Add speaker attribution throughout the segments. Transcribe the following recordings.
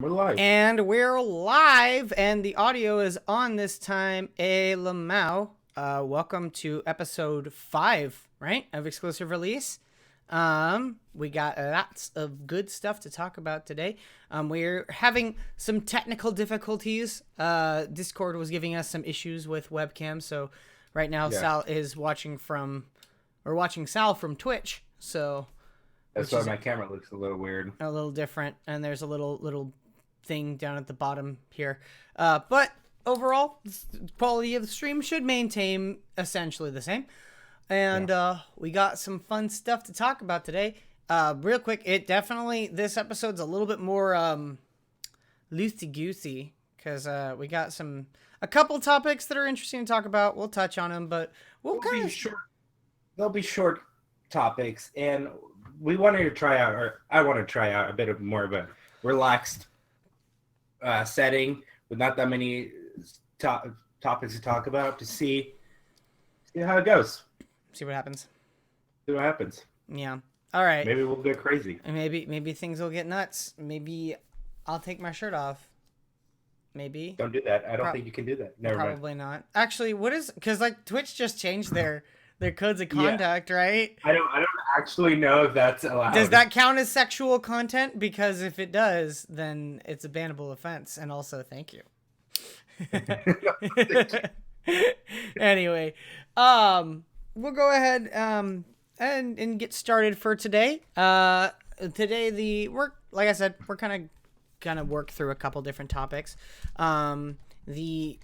Speaker 1: We're live.
Speaker 2: And we're live, and the audio is on this time. Lamau. Welcome to episode 5, right, of exclusive release. We got lots of good stuff to talk about today. We're having some technical difficulties. Discord was giving us some issues with webcam, so right now
Speaker 1: Yeah.
Speaker 2: Sal is watching Sal from Twitch. So
Speaker 1: That's
Speaker 2: which
Speaker 1: why
Speaker 2: is
Speaker 1: my camera looks a little weird.
Speaker 2: a little different, and there's a little thing down at the bottom here. But overall, quality of the stream should maintain essentially the same. And we got some fun stuff to talk about today. Real quick, this episode's a little bit more loosey goosey because we got a couple topics that are interesting to talk about. We'll touch on them, but
Speaker 1: They'll be short. They'll be short topics, and we wanted to try out, or I want to try out a bit of more of a relaxed setting with not that many topics to talk about to see how it goes.
Speaker 2: see what happens.
Speaker 1: See what happens.
Speaker 2: Yeah. All right.
Speaker 1: Maybe we'll get crazy.
Speaker 2: Maybe things will get nuts. Maybe I'll take my shirt off. Maybe.
Speaker 1: Don't do that. I don't think you can do that. Never mind.
Speaker 2: Probably not. Actually, because like Twitch just changed their codes of conduct, right?
Speaker 1: I don't actually know if that's allowed.
Speaker 2: Does that count as sexual content? Because if it does, then it's a bannable offense. And also, thank you. Anyway, we'll go ahead and get started for today. Today like I said, we're gonna work through a couple different topics. The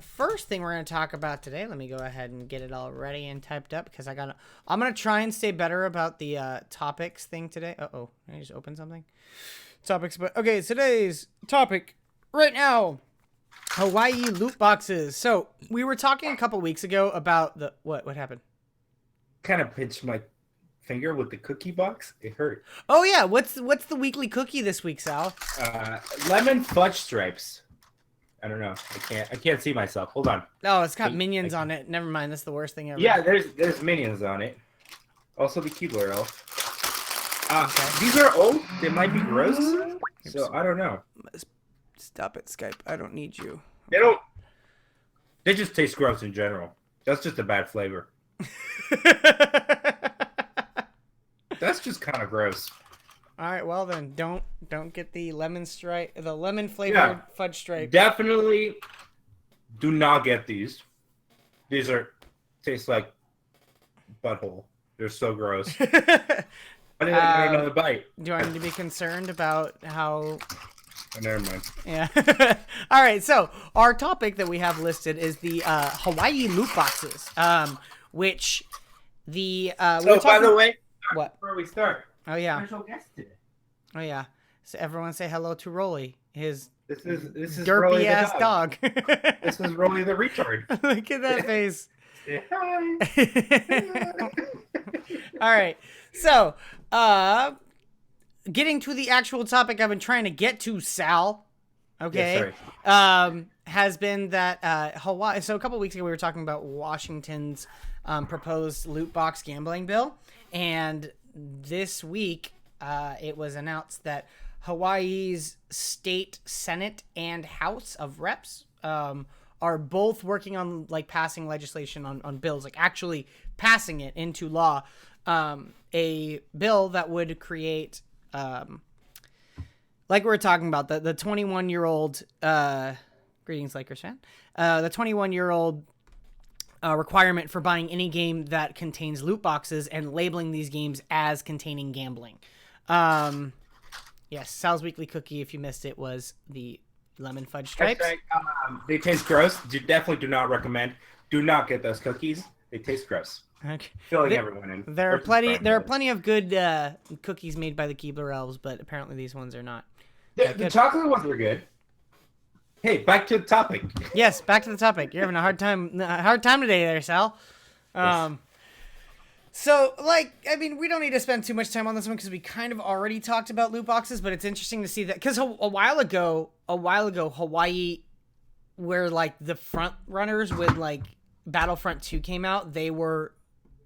Speaker 2: first thing we're going to talk about today, let me go ahead and get it all ready and typed up because I'm going to try and stay better about the topics thing today. Uh-oh, did I just open something? Topics, but okay, today's topic right now, Hawaii loot boxes. So we were talking a couple weeks ago about what happened?
Speaker 1: Kind of pinched my finger with the cookie box. It hurt.
Speaker 2: Oh yeah, what's the weekly cookie this week, Sal?
Speaker 1: Lemon fudge stripes. I don't know. I can't see myself. Hold on.
Speaker 2: Oh, it's got minions on it. Never mind. That's the worst thing ever.
Speaker 1: Yeah, there's minions on it. Also the Keebler elf.
Speaker 2: Okay.
Speaker 1: These are old. They might be gross. So I don't know.
Speaker 2: Stop it, Skype. I don't need you.
Speaker 1: They just taste gross in general. That's just a bad flavor. That's just kind of gross.
Speaker 2: All right, well then, don't get the lemon flavored fudge stripe.
Speaker 1: Definitely do not get these. These taste like butthole. They're so gross. I didn't get another bite.
Speaker 2: Do I need to be concerned about how?
Speaker 1: Oh, never mind.
Speaker 2: Yeah. All right. So our topic that we have listed is the Hawaii loot boxes, which the.
Speaker 1: By the way,
Speaker 2: what?
Speaker 1: Before we start.
Speaker 2: Oh yeah.
Speaker 1: Special guest today.
Speaker 2: Oh yeah. So everyone say hello to Rolly, his
Speaker 1: This is
Speaker 2: derpy
Speaker 1: Rolly
Speaker 2: ass
Speaker 1: the
Speaker 2: dog.
Speaker 1: This is Rolly the retard.
Speaker 2: Look at that face.
Speaker 1: Say hi.
Speaker 2: All right. So, getting to the actual topic I've been trying to get to, Sal. Okay.
Speaker 1: Yeah,
Speaker 2: has been that Hawaii. So a couple weeks ago we were talking about Washington's proposed loot box gambling bill, and this week it was announced that Hawaii's state Senate and House of Reps are both working on passing legislation on bills, actually passing it into law. A bill that would create, like we were talking about, the 21-year-old, greetings Lakers fan, the 21-year-old requirement for buying any game that contains loot boxes and labeling these games as containing gambling. Yes, Sal's weekly cookie, if you missed it, was the lemon fudge stripes.
Speaker 1: They taste gross. Definitely do not recommend. Do not get those cookies. They taste gross.
Speaker 2: Okay.
Speaker 1: Filling everyone in.
Speaker 2: There are plenty of good cookies made by the Keebler elves, but apparently these ones are not.
Speaker 1: The chocolate ones are good. Hey, back to the topic.
Speaker 2: Yes, back to the topic. You're having a hard time today there, Sal.
Speaker 1: Yes.
Speaker 2: So, we don't need to spend too much time on this one because we kind of already talked about loot boxes, but it's interesting to see that because a while ago, Hawaii, where the front runners with Battlefront 2 came out, they were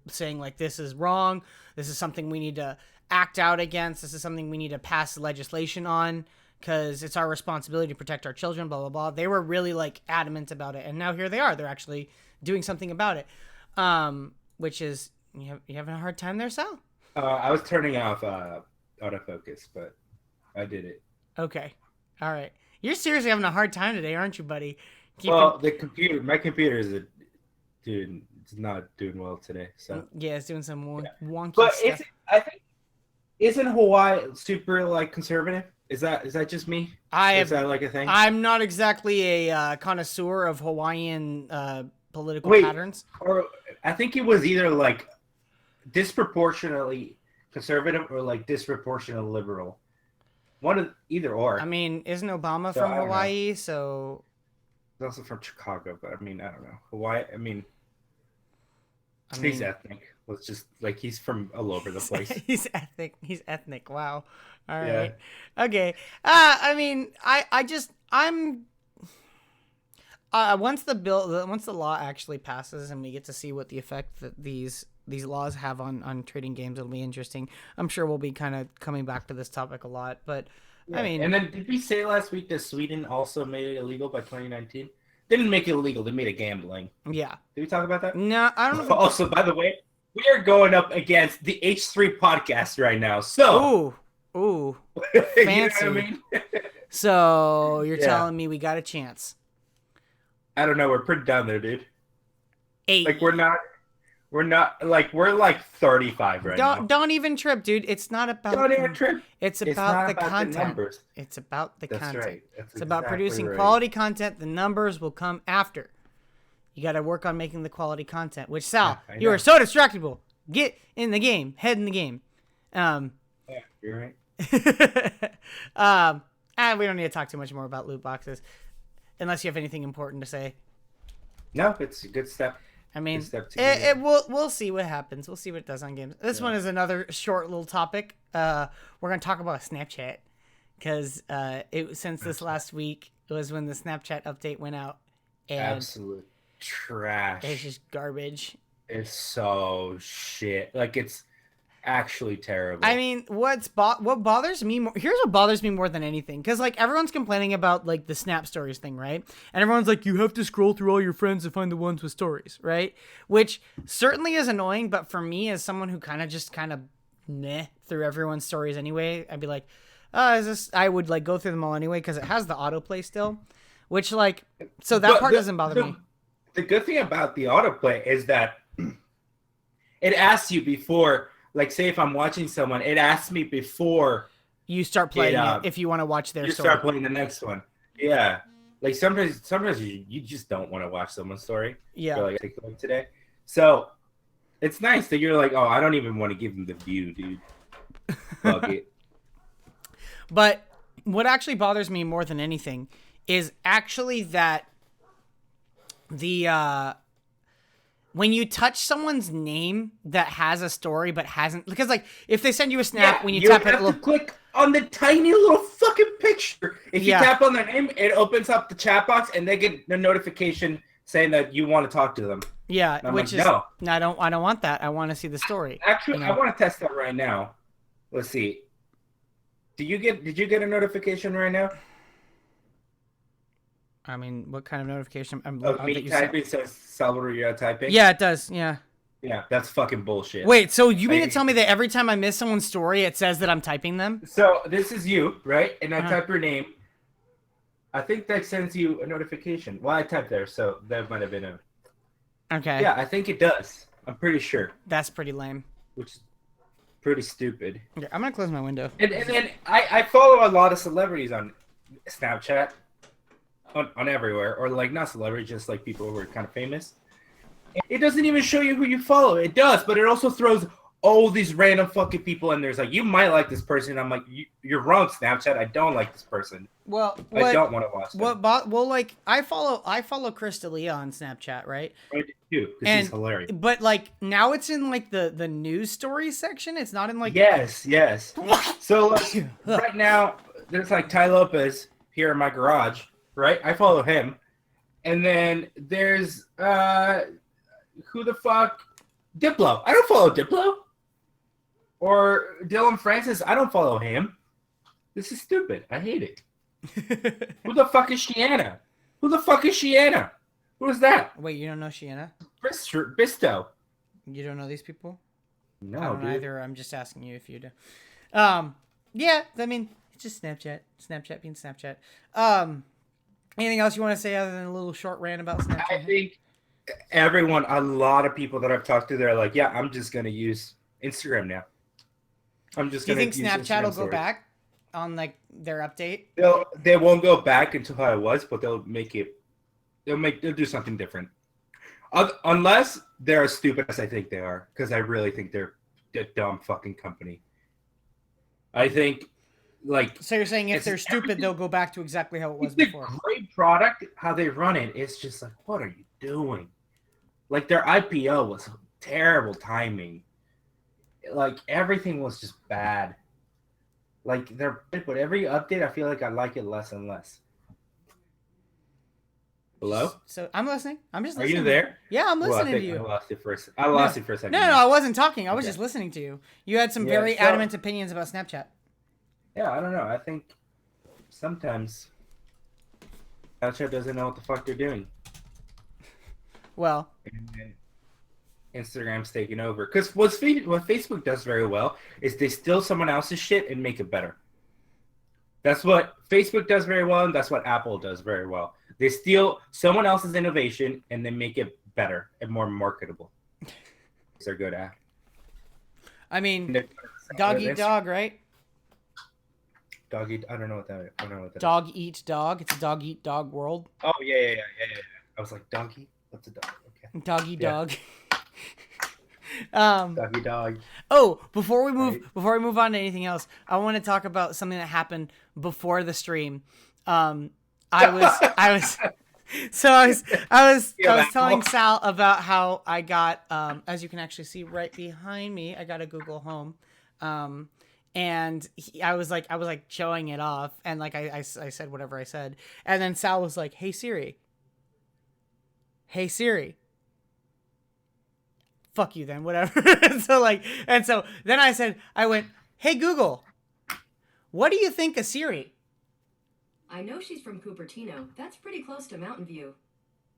Speaker 2: saying this is wrong. This is something we need to act out against. This is something we need to pass legislation on because it's our responsibility to protect our children, blah, blah, blah. They were really like adamant about it. And now here they are. They're actually doing something about it. Which is, you having a hard time there, Sal?
Speaker 1: I was turning off autofocus, but I did it.
Speaker 2: Okay. All right. You're seriously having a hard time today, aren't you, buddy?
Speaker 1: Well, my computer is it's not doing well today. So
Speaker 2: yeah, it's doing some wonky
Speaker 1: but
Speaker 2: stuff.
Speaker 1: Isn't Hawaii super like conservative? Is that just me? Is that like a thing?
Speaker 2: I'm not exactly a connoisseur of Hawaiian political patterns.
Speaker 1: Or I think it was either like disproportionately conservative or like disproportionately liberal. One of either or.
Speaker 2: I mean, isn't Obama from Hawaii? So
Speaker 1: he's also from Chicago, but I mean, I don't know. Hawaii. I mean, he's ethnic. Let's just like he's from all over the place.
Speaker 2: He's ethnic. He's ethnic. Wow. All right. Yeah. Okay. I mean, I'm. Once the law actually passes and we get to see what the effect that these laws have on trading games, it'll be interesting. I'm sure we'll be kind of coming back to this topic a lot, but yeah. I mean,
Speaker 1: and then did we say last week that Sweden also made it illegal by 2019? Didn't make it illegal. They made it gambling.
Speaker 2: Yeah.
Speaker 1: Did we talk about that?
Speaker 2: No, I don't know.
Speaker 1: Also, by the way, we are going up against the H3 podcast right now. So,
Speaker 2: ooh, fancy.
Speaker 1: You know what I mean?
Speaker 2: So you're telling me we got a chance?
Speaker 1: I don't know. We're pretty down there, dude.
Speaker 2: 8.
Speaker 1: Like we're like 35 right now.
Speaker 2: Don't even trip, dude. It's not about.
Speaker 1: Don't even trip.
Speaker 2: It's about the content.
Speaker 1: The numbers.
Speaker 2: It's about the content.
Speaker 1: Right. That's
Speaker 2: it's about producing quality content. The numbers will come after. You got to work on making the quality content. Which Sal, you are so distractible. Get in the game. Head in the game.
Speaker 1: Yeah, you're right.
Speaker 2: And we don't need to talk too much more about loot boxes, unless you have anything important to say.
Speaker 1: No, it's a good step.
Speaker 2: I mean, we'll see what happens. We'll see what it does on games. This one is another short little topic. We're going to talk about Snapchat because since this last week it was when the Snapchat update went out. And
Speaker 1: absolute trash.
Speaker 2: It's just garbage.
Speaker 1: It's so shit. Like it's actually terrible.
Speaker 2: I mean, what bothers me more, here's what bothers me more than anything, because like everyone's complaining about like the Snap Stories thing, right? And everyone's like, you have to scroll through all your friends to find the ones with stories, right? Which certainly is annoying, but for me as someone who kind of meh through everyone's stories anyway, I'd be like, I would like go through them all anyway because it has the autoplay still, which like, so that part doesn't bother me.
Speaker 1: The good thing about the autoplay is that it asks you before. Like, say if I'm watching someone, it asks me before
Speaker 2: you start playing it if you want to watch their story.
Speaker 1: You start playing the next one. Yeah. Like, sometimes you just don't want to watch someone's story.
Speaker 2: Yeah.
Speaker 1: You're like, take a look today. So, it's nice that you're like, oh, I don't even want to give them the view, dude. Fuck it.
Speaker 2: But what actually bothers me more than anything is actually that when you touch someone's name that has a story but hasn't, because like if they send you a snap when you tap it,
Speaker 1: to click on the tiny little fucking picture. If you tap on their name, it opens up the chat box and they get the notification saying that you want to talk to them.
Speaker 2: Yeah, which is no, I don't want that. I want to see the story.
Speaker 1: Actually, I want to test that right now. Let's see. Did you get a notification right now?
Speaker 2: I mean, what kind of notification?
Speaker 1: Me typing says Salvador, you're typing?
Speaker 2: Yeah, it does. Yeah.
Speaker 1: Yeah, that's fucking bullshit.
Speaker 2: Wait, so you mean to tell me that every time I miss someone's story, it says that I'm typing them?
Speaker 1: So this is you, right? And I type your name. I think that sends you a notification. Well, I typed there, so that might have been a...
Speaker 2: Okay.
Speaker 1: Yeah, I think it does. I'm pretty sure.
Speaker 2: That's pretty lame.
Speaker 1: Which is pretty stupid.
Speaker 2: Okay, I'm going to close my window.
Speaker 1: And then I follow a lot of celebrities on Snapchat. On everywhere, or like not celebrities, just like people who are kind of famous. It doesn't even show you who you follow. It does, but it also throws all these random fucking people in there. It's like, you might like this person. I'm like, you're wrong, Snapchat. I don't like this person.
Speaker 2: Well,
Speaker 1: I don't want to watch them.
Speaker 2: Well, like I follow Chris D'Elia on Snapchat, right?
Speaker 1: I do, because he's hilarious.
Speaker 2: But like now it's in like the news stories section. It's not in like
Speaker 1: yes. So like, right now there's like Ty Lopez here in my garage. Right, I follow him, and then there's who the fuck, Diplo. I don't follow Diplo, or Dylan Francis. I don't follow him. This is stupid. I hate it. Who the fuck is Shiana? Who the fuck is Shiana? Who is that?
Speaker 2: Wait, you don't know Shiana?
Speaker 1: Bisto.
Speaker 2: You don't know these people?
Speaker 1: No,
Speaker 2: I don't
Speaker 1: dude.
Speaker 2: either. I'm just asking you if you do. Yeah, I mean, it's just Snapchat. Snapchat being Snapchat. Anything else you want to say other than a little short rant about Snapchat?
Speaker 1: I think a lot of people that I've talked to, they're like, yeah, I'm just going to use Instagram now. I'm just
Speaker 2: Do you
Speaker 1: going to
Speaker 2: think
Speaker 1: use
Speaker 2: Snapchat
Speaker 1: Instagram
Speaker 2: will go
Speaker 1: stories.
Speaker 2: back on like their update?
Speaker 1: They won't go back into how it was, but they'll do something different. Unless they're as stupid as I think they are, because I really think they're a dumb fucking company. I think, like,
Speaker 2: So you're saying if
Speaker 1: it's
Speaker 2: they're stupid, they'll go back to exactly how it was
Speaker 1: it's a
Speaker 2: before.
Speaker 1: great product. How they run it, it's just like, what are you doing? Like, their IPO was terrible timing. Like, everything was just bad. Like, but every update, I feel like I like it less and less. Hello?
Speaker 2: So I'm listening. I'm just
Speaker 1: Are
Speaker 2: listening.
Speaker 1: you there?
Speaker 2: Yeah, I'm
Speaker 1: Well, I
Speaker 2: listening to
Speaker 1: think I
Speaker 2: you.
Speaker 1: lost it for a second. I lost it for a second.
Speaker 2: No, I wasn't talking. I was
Speaker 1: Okay.
Speaker 2: just listening to you. You had some
Speaker 1: Yeah,
Speaker 2: very
Speaker 1: so-
Speaker 2: adamant opinions about Snapchat.
Speaker 1: Yeah, I don't know. I think sometimes Snapchat doesn't know what the fuck they're doing.
Speaker 2: Well,
Speaker 1: And then Instagram's taking over. Because what Facebook does very well is they steal someone else's shit and make it better. That's what Facebook does very well, and that's what Apple does very well. They steal someone else's innovation and they make it better and more marketable. They're good at.
Speaker 2: I mean,
Speaker 1: And
Speaker 2: dog eat
Speaker 1: they're-
Speaker 2: dog, right?
Speaker 1: Dog eat. I don't know what that is. I don't know what that is.
Speaker 2: Dog eat dog. It's a dog eat dog world.
Speaker 1: Oh yeah. I was like, doggy. What's a dog? Okay.
Speaker 2: Doggy
Speaker 1: Yeah.
Speaker 2: dog.
Speaker 1: Doggy dog.
Speaker 2: Oh, before we move
Speaker 1: Right.
Speaker 2: on to anything else, I want to talk about something that happened before the stream. I was telling Sal about how I got, as you can actually see right behind me, I got a Google Home, and I was like showing it off, and like I said whatever I said, and then Sal was like, "Hey Siri." Hey Siri. Fuck you then, whatever. so then I went, "Hey Google, what do you think of Siri?"
Speaker 3: I know she's from Cupertino. That's pretty close to Mountain View.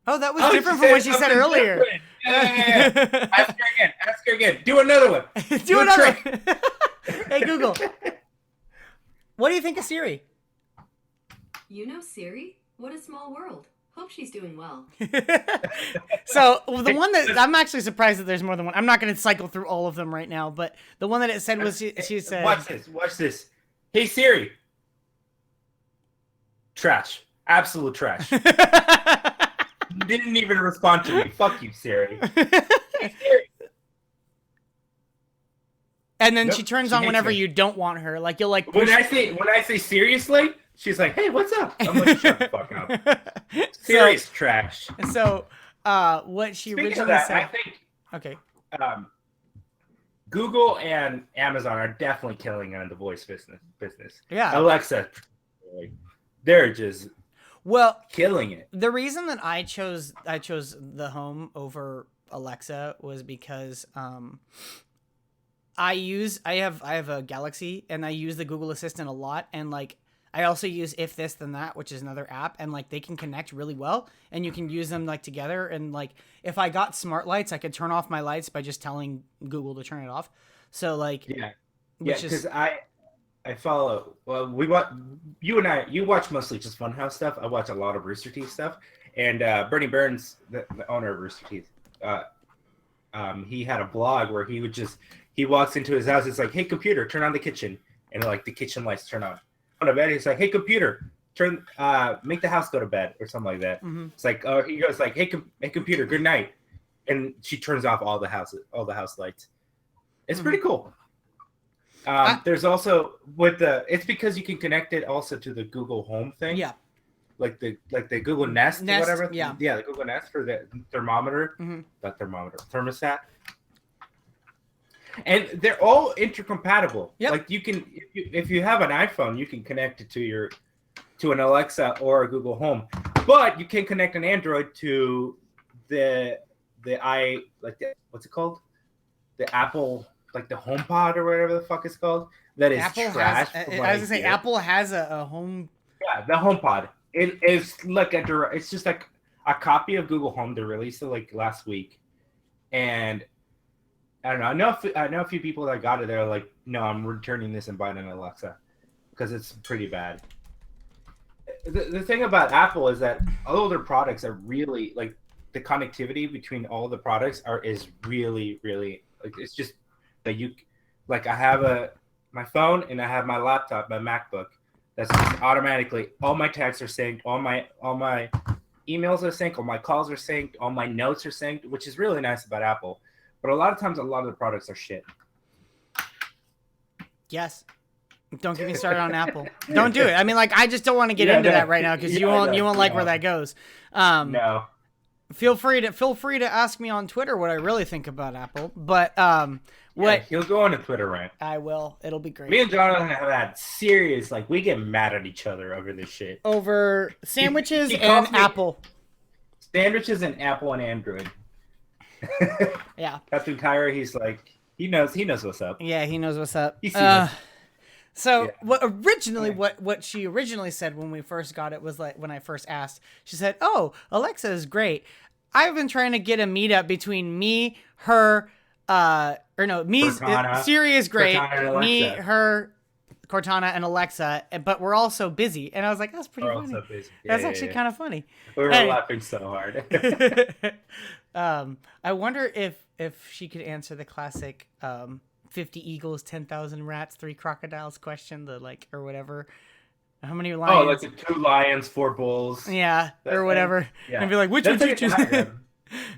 Speaker 2: Oh, that was different from what she said
Speaker 1: something
Speaker 2: earlier.
Speaker 1: different. Yeah. Ask her again. Do another one.
Speaker 2: Do another.
Speaker 1: trick.
Speaker 2: Hey Google, what do you think of Siri?
Speaker 3: You know Siri? What a small world. Hope she's doing well.
Speaker 2: So the one that I'm actually surprised that there's more than one. I'm not going to cycle through all of them right now, but the one that it said was she said,
Speaker 1: Watch this. Hey Siri. Trash. Absolute trash. Didn't even respond to me. Fuck you, Siri. Hey Siri.
Speaker 2: and then
Speaker 1: Nope,
Speaker 2: she turns
Speaker 1: she
Speaker 2: on
Speaker 1: hates
Speaker 2: whenever
Speaker 1: me.
Speaker 2: you don't want her. Like you'll like
Speaker 1: When
Speaker 2: push.
Speaker 1: I say seriously, she's like, "Hey, what's up?" I'm like, "Shut the fuck up." Siri's trash.
Speaker 2: So, what she
Speaker 1: Speaking of
Speaker 2: originally
Speaker 1: that,
Speaker 2: said.
Speaker 1: I think
Speaker 2: Okay.
Speaker 1: Google and Amazon are definitely killing it in the voice business.
Speaker 2: Yeah.
Speaker 1: Alexa, they're just
Speaker 2: Well,
Speaker 1: killing it.
Speaker 2: the reason that I chose the Home over Alexa was because I have a Galaxy and I use the Google Assistant a lot, and like I also use If This Then That, which is another app, and like they can connect really well and you can use them like together, and like if I got smart lights, I could turn off my lights by just telling Google to turn it off. So like
Speaker 1: Yeah,
Speaker 2: which
Speaker 1: because
Speaker 2: is
Speaker 1: I follow. Well, you watch mostly just Funhouse stuff. I watch a lot of Rooster Teeth stuff, and Bernie Burns, the owner of Rooster Teeth, he had a blog where he walks into his house. It's like, "Hey computer, turn on the kitchen," and like the kitchen lights turn on. On the bed, he's like, "Hey computer, make the house go to bed," or something like that.
Speaker 2: Mhm.
Speaker 1: It's like, he goes like, "Hey computer, good night," and she turns off all the house lights. It's pretty cool. There's also it's because you can connect it also to the Google Home thing.
Speaker 2: yeah.
Speaker 1: Like the Google Nest, or
Speaker 2: Nest,
Speaker 1: whatever.
Speaker 2: yeah.
Speaker 1: The Google Nest for the thermometer.
Speaker 2: Mhm.
Speaker 1: Not thermometer, thermostat. And they're all intercompatible.
Speaker 2: Yep.
Speaker 1: Like you can, if you have an iPhone, you can connect it to an Alexa or a Google Home, but you can connect an Android to what's it called? The Apple, like the HomePod or whatever the fuck it's called. That is
Speaker 2: Apple
Speaker 1: trash.
Speaker 2: has
Speaker 1: from
Speaker 2: I
Speaker 1: what
Speaker 2: was gonna say
Speaker 1: hear.
Speaker 2: Apple has a home
Speaker 1: Yeah, the HomePod. It is like it's just like a copy of Google Home. They released it like last week, and I don't know. I know a few people that got it. They're like, no, I'm returning this and buying an Alexa because it's pretty bad. The thing about Apple is that all of their products are really like the connectivity between all the products is really like it's just that you like I have my phone and I have my laptop, my MacBook. That's just automatically all my texts are synced, all my emails are synced, all my calls are synced, all my notes are synced, which is really nice about Apple. But a lot of times, a lot of the products are shit.
Speaker 2: Yes. Don't get me started on Apple. Don't do it. I mean, like, I just don't want to get into that right now because you won't like where that goes.
Speaker 1: No.
Speaker 2: Feel free to ask me on Twitter what I really think about Apple. But
Speaker 1: He'll go on a Twitter rant.
Speaker 2: I will. It'll be great.
Speaker 1: Me and Jonathan have had serious we get mad at each other over this shit.
Speaker 2: Over sandwiches
Speaker 1: he
Speaker 2: and
Speaker 1: calls me-
Speaker 2: Apple.
Speaker 1: Sandwiches and Apple and Android.
Speaker 2: Yeah.
Speaker 1: Captain Kyra, he's like he knows what's up.
Speaker 2: Yeah, he knows what's up.
Speaker 1: He sees it.
Speaker 2: So what she originally said when we first got it was like when I first asked, she said, "Oh, Alexa is great. I've been trying to get a meetup between me, her,
Speaker 1: Cortana.
Speaker 2: Siri is great.
Speaker 1: Cortana and
Speaker 2: Me,
Speaker 1: Alexa.
Speaker 2: her, Cortana, and Alexa, but we're all so busy." And I was like, "That's pretty
Speaker 1: We're all
Speaker 2: funny.
Speaker 1: so busy.
Speaker 2: That's actually kind of funny."
Speaker 1: We were
Speaker 2: Hey.
Speaker 1: laughing so hard.
Speaker 2: I wonder if she could answer the classic 50 eagles, 10,000 rats, 3 crocodiles question, or whatever. How many lions?
Speaker 1: Oh, like the 2 lions, 4 bulls.
Speaker 2: Yeah,
Speaker 1: That-
Speaker 2: or whatever.
Speaker 1: Yeah.
Speaker 2: And be like, which
Speaker 1: That's
Speaker 2: would you choose?
Speaker 1: like a diagram.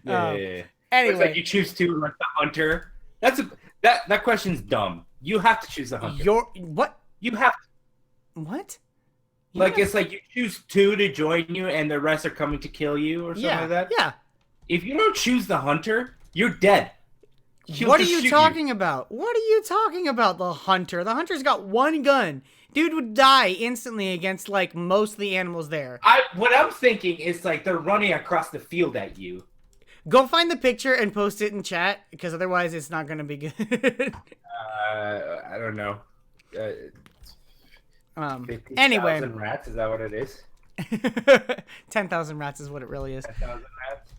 Speaker 1: Yeah. It's
Speaker 2: Anyway,
Speaker 1: like you choose 2 like the hunter. That question's dumb. You have to choose the hunter.
Speaker 2: what?
Speaker 1: You have
Speaker 2: What?
Speaker 1: it's like you choose 2 to join you and the rest are coming to kill you or something like that.
Speaker 2: Yeah.
Speaker 1: If you don't choose the hunter, you're dead. He'll
Speaker 2: What are
Speaker 1: just
Speaker 2: you
Speaker 1: shoot
Speaker 2: talking about? What are you talking about? The hunter. The hunter's got 1 gun. Dude would die instantly against like most of the animals there.
Speaker 1: What I'm thinking is like they're running across the field at you.
Speaker 2: Go find the picture and post it in chat because otherwise it's not gonna be good.
Speaker 1: I don't know. 50,000
Speaker 2: Anyway,
Speaker 1: rats, is that what it is?
Speaker 2: 10,000 rats is what it really is.
Speaker 1: 10,000 rats.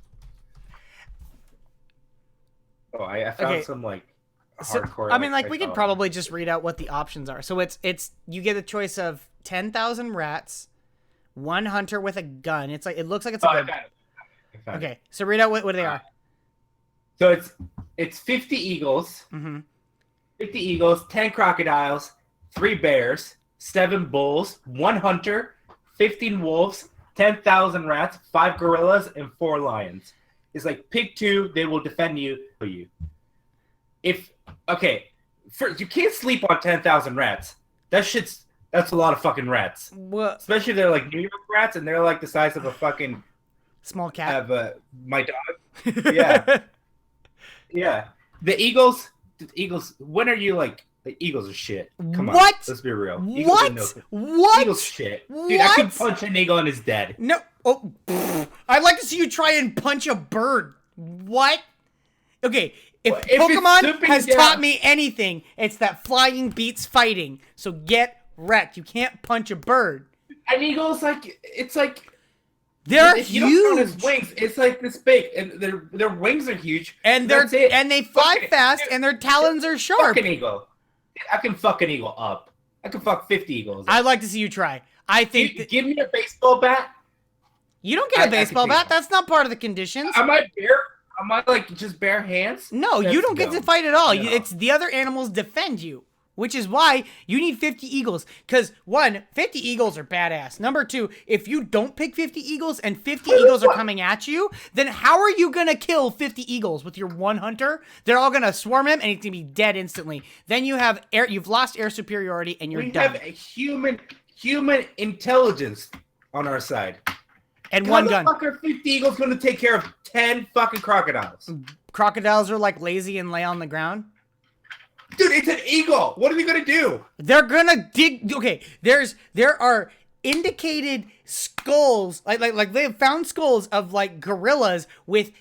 Speaker 1: Oh, I found
Speaker 2: Okay.
Speaker 1: some
Speaker 2: So,
Speaker 1: hardcore.
Speaker 2: I mean, like, we could
Speaker 1: psychology.
Speaker 2: probably just read out what the options are. So it's you get a choice of 10,000 rats, 1 hunter with a gun. It's like it looks like it's
Speaker 1: Oh,
Speaker 2: a
Speaker 1: I
Speaker 2: gun.
Speaker 1: found it. I found it.
Speaker 2: Okay, so read out what they are.
Speaker 1: So it's 50 eagles,
Speaker 2: Mm-hmm.
Speaker 1: 50 eagles, 10 crocodiles, 3 bears, 7 bulls, 1 hunter, 15 wolves, 10,000 rats, 5 gorillas, and 4 lions. It's like pick 2, they will defend you. You can't sleep on 10,000 rats. That's a lot of fucking rats.
Speaker 2: What?
Speaker 1: Especially they're like New York rats and they're like the size of a fucking
Speaker 2: Small cat.
Speaker 1: my dog. Yeah. Yeah. The Eagles, when are you like the Eagles are shit. Come on.
Speaker 2: What?
Speaker 1: Let's be real.
Speaker 2: What?
Speaker 1: Eagles are
Speaker 2: What?
Speaker 1: Eagles shit. Dude, I could
Speaker 2: What?
Speaker 1: punch an eagle and it's dead.
Speaker 2: No. Oh, pfft. I'd like to see you try and punch a bird. What? Okay, if
Speaker 1: Well, if it's
Speaker 2: Pokemon
Speaker 1: swooping
Speaker 2: has
Speaker 1: down-
Speaker 2: taught me anything, it's that flying beats fighting. So get wrecked. You can't punch a bird.
Speaker 1: An eagle's it's like
Speaker 2: They're
Speaker 1: if you don't count
Speaker 2: huge.
Speaker 1: his wings, it's like this big, and their wings are huge.
Speaker 2: And
Speaker 1: That's it.
Speaker 2: they fly
Speaker 1: Fucking-
Speaker 2: fast
Speaker 1: dude,
Speaker 2: and their talons are sharp.
Speaker 1: Fuck an eagle. I can fuck an eagle up. I can fuck 50 eagles.
Speaker 2: I'd like to see you try. I think that
Speaker 1: Give me a baseball bat.
Speaker 2: you don't get
Speaker 1: I
Speaker 2: a
Speaker 1: can
Speaker 2: baseball
Speaker 1: see
Speaker 2: bat.
Speaker 1: that.
Speaker 2: That's not part of the conditions.
Speaker 1: Am I bare? Am I just bare hands?
Speaker 2: No, you
Speaker 1: That's
Speaker 2: don't get to
Speaker 1: dumb.
Speaker 2: fight at all.
Speaker 1: No.
Speaker 2: It's the other animals defend you, which is why you need 50 eagles. Because, 1, 50 eagles are badass. Number 2, if you don't pick 50 eagles and 50 eagles are coming at you, then how are you going to kill 50 eagles with your 1 hunter? They're all going to swarm him and he's going to be dead instantly. Then you've lost air superiority and you're
Speaker 1: We
Speaker 2: done.
Speaker 1: have a human intelligence on our side.
Speaker 2: And
Speaker 1: How
Speaker 2: 1
Speaker 1: the
Speaker 2: gun.
Speaker 1: fuck are 50 eagles going to take care of 10 fucking crocodiles?
Speaker 2: Crocodiles are like lazy and lay on the ground.
Speaker 1: Dude, it's an eagle. What are they going to do?
Speaker 2: They're gonna dig. Okay, there are indicated skulls, like they have found skulls of like gorillas with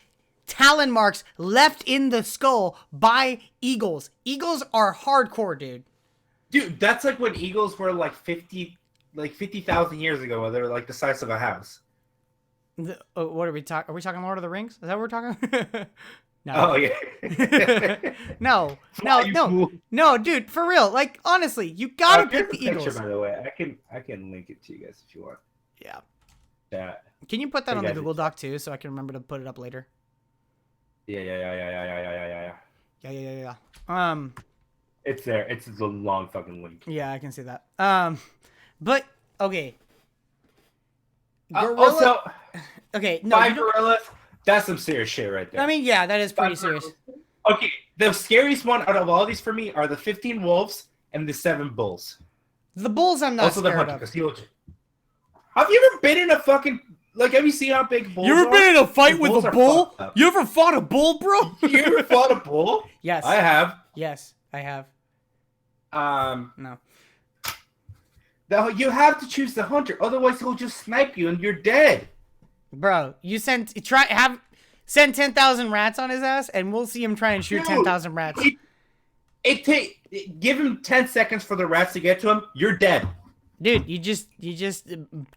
Speaker 2: talon marks left in the skull by eagles. Eagles are hardcore, dude.
Speaker 1: Dude, that's like when eagles were like 50 like 50,000 years ago. They're like the size of a house.
Speaker 2: What are we talking? Are we talking Lord of the Rings? Is that what we're talking? No.
Speaker 1: Oh yeah.
Speaker 2: No,
Speaker 1: Fly, you
Speaker 2: no,
Speaker 1: fool.
Speaker 2: no, dude, for real. Like, honestly, you gotta
Speaker 1: Here's
Speaker 2: pick the
Speaker 1: picture,
Speaker 2: Eagles.
Speaker 1: by the way. I can link it to you guys if you want.
Speaker 2: Yeah.
Speaker 1: Yeah.
Speaker 2: Can you put that
Speaker 1: Hey,
Speaker 2: on the
Speaker 1: guys,
Speaker 2: Google Doc too, so I can remember to put it up later?
Speaker 1: Yeah.
Speaker 2: Yeah.
Speaker 1: It's there. It's a long fucking link.
Speaker 2: Yeah, I can see that. But okay.
Speaker 1: Also,
Speaker 2: Okay, no.
Speaker 1: five gorillas. That's some serious shit right there.
Speaker 2: I mean, yeah, that is pretty
Speaker 1: Five
Speaker 2: serious.
Speaker 1: gorillas. Okay, the scariest one out of all these for me are the 15 wolves and the 7 bulls.
Speaker 2: The bulls, I'm not
Speaker 1: Also the
Speaker 2: scared
Speaker 1: hunter,
Speaker 2: of.
Speaker 1: 'cause he looks. Have you ever been in a fucking have you seen how big bulls
Speaker 2: You ever
Speaker 1: are?
Speaker 2: been in a fight
Speaker 1: The
Speaker 2: with
Speaker 1: bulls
Speaker 2: a
Speaker 1: are
Speaker 2: bull?
Speaker 1: fucked up.
Speaker 2: You ever fought a bull, bro?
Speaker 1: You ever fought a bull?
Speaker 2: Yes.
Speaker 1: I have.
Speaker 2: Yes, I have. No.
Speaker 1: You have to choose the hunter, otherwise he'll just snipe you and you're dead.
Speaker 2: Bro, send 10,000 rats on his ass, and we'll see him try and shoot
Speaker 1: Dude,
Speaker 2: 10,000 rats.
Speaker 1: Give him 10 seconds for the rats to get to him. You're dead.
Speaker 2: Dude, you just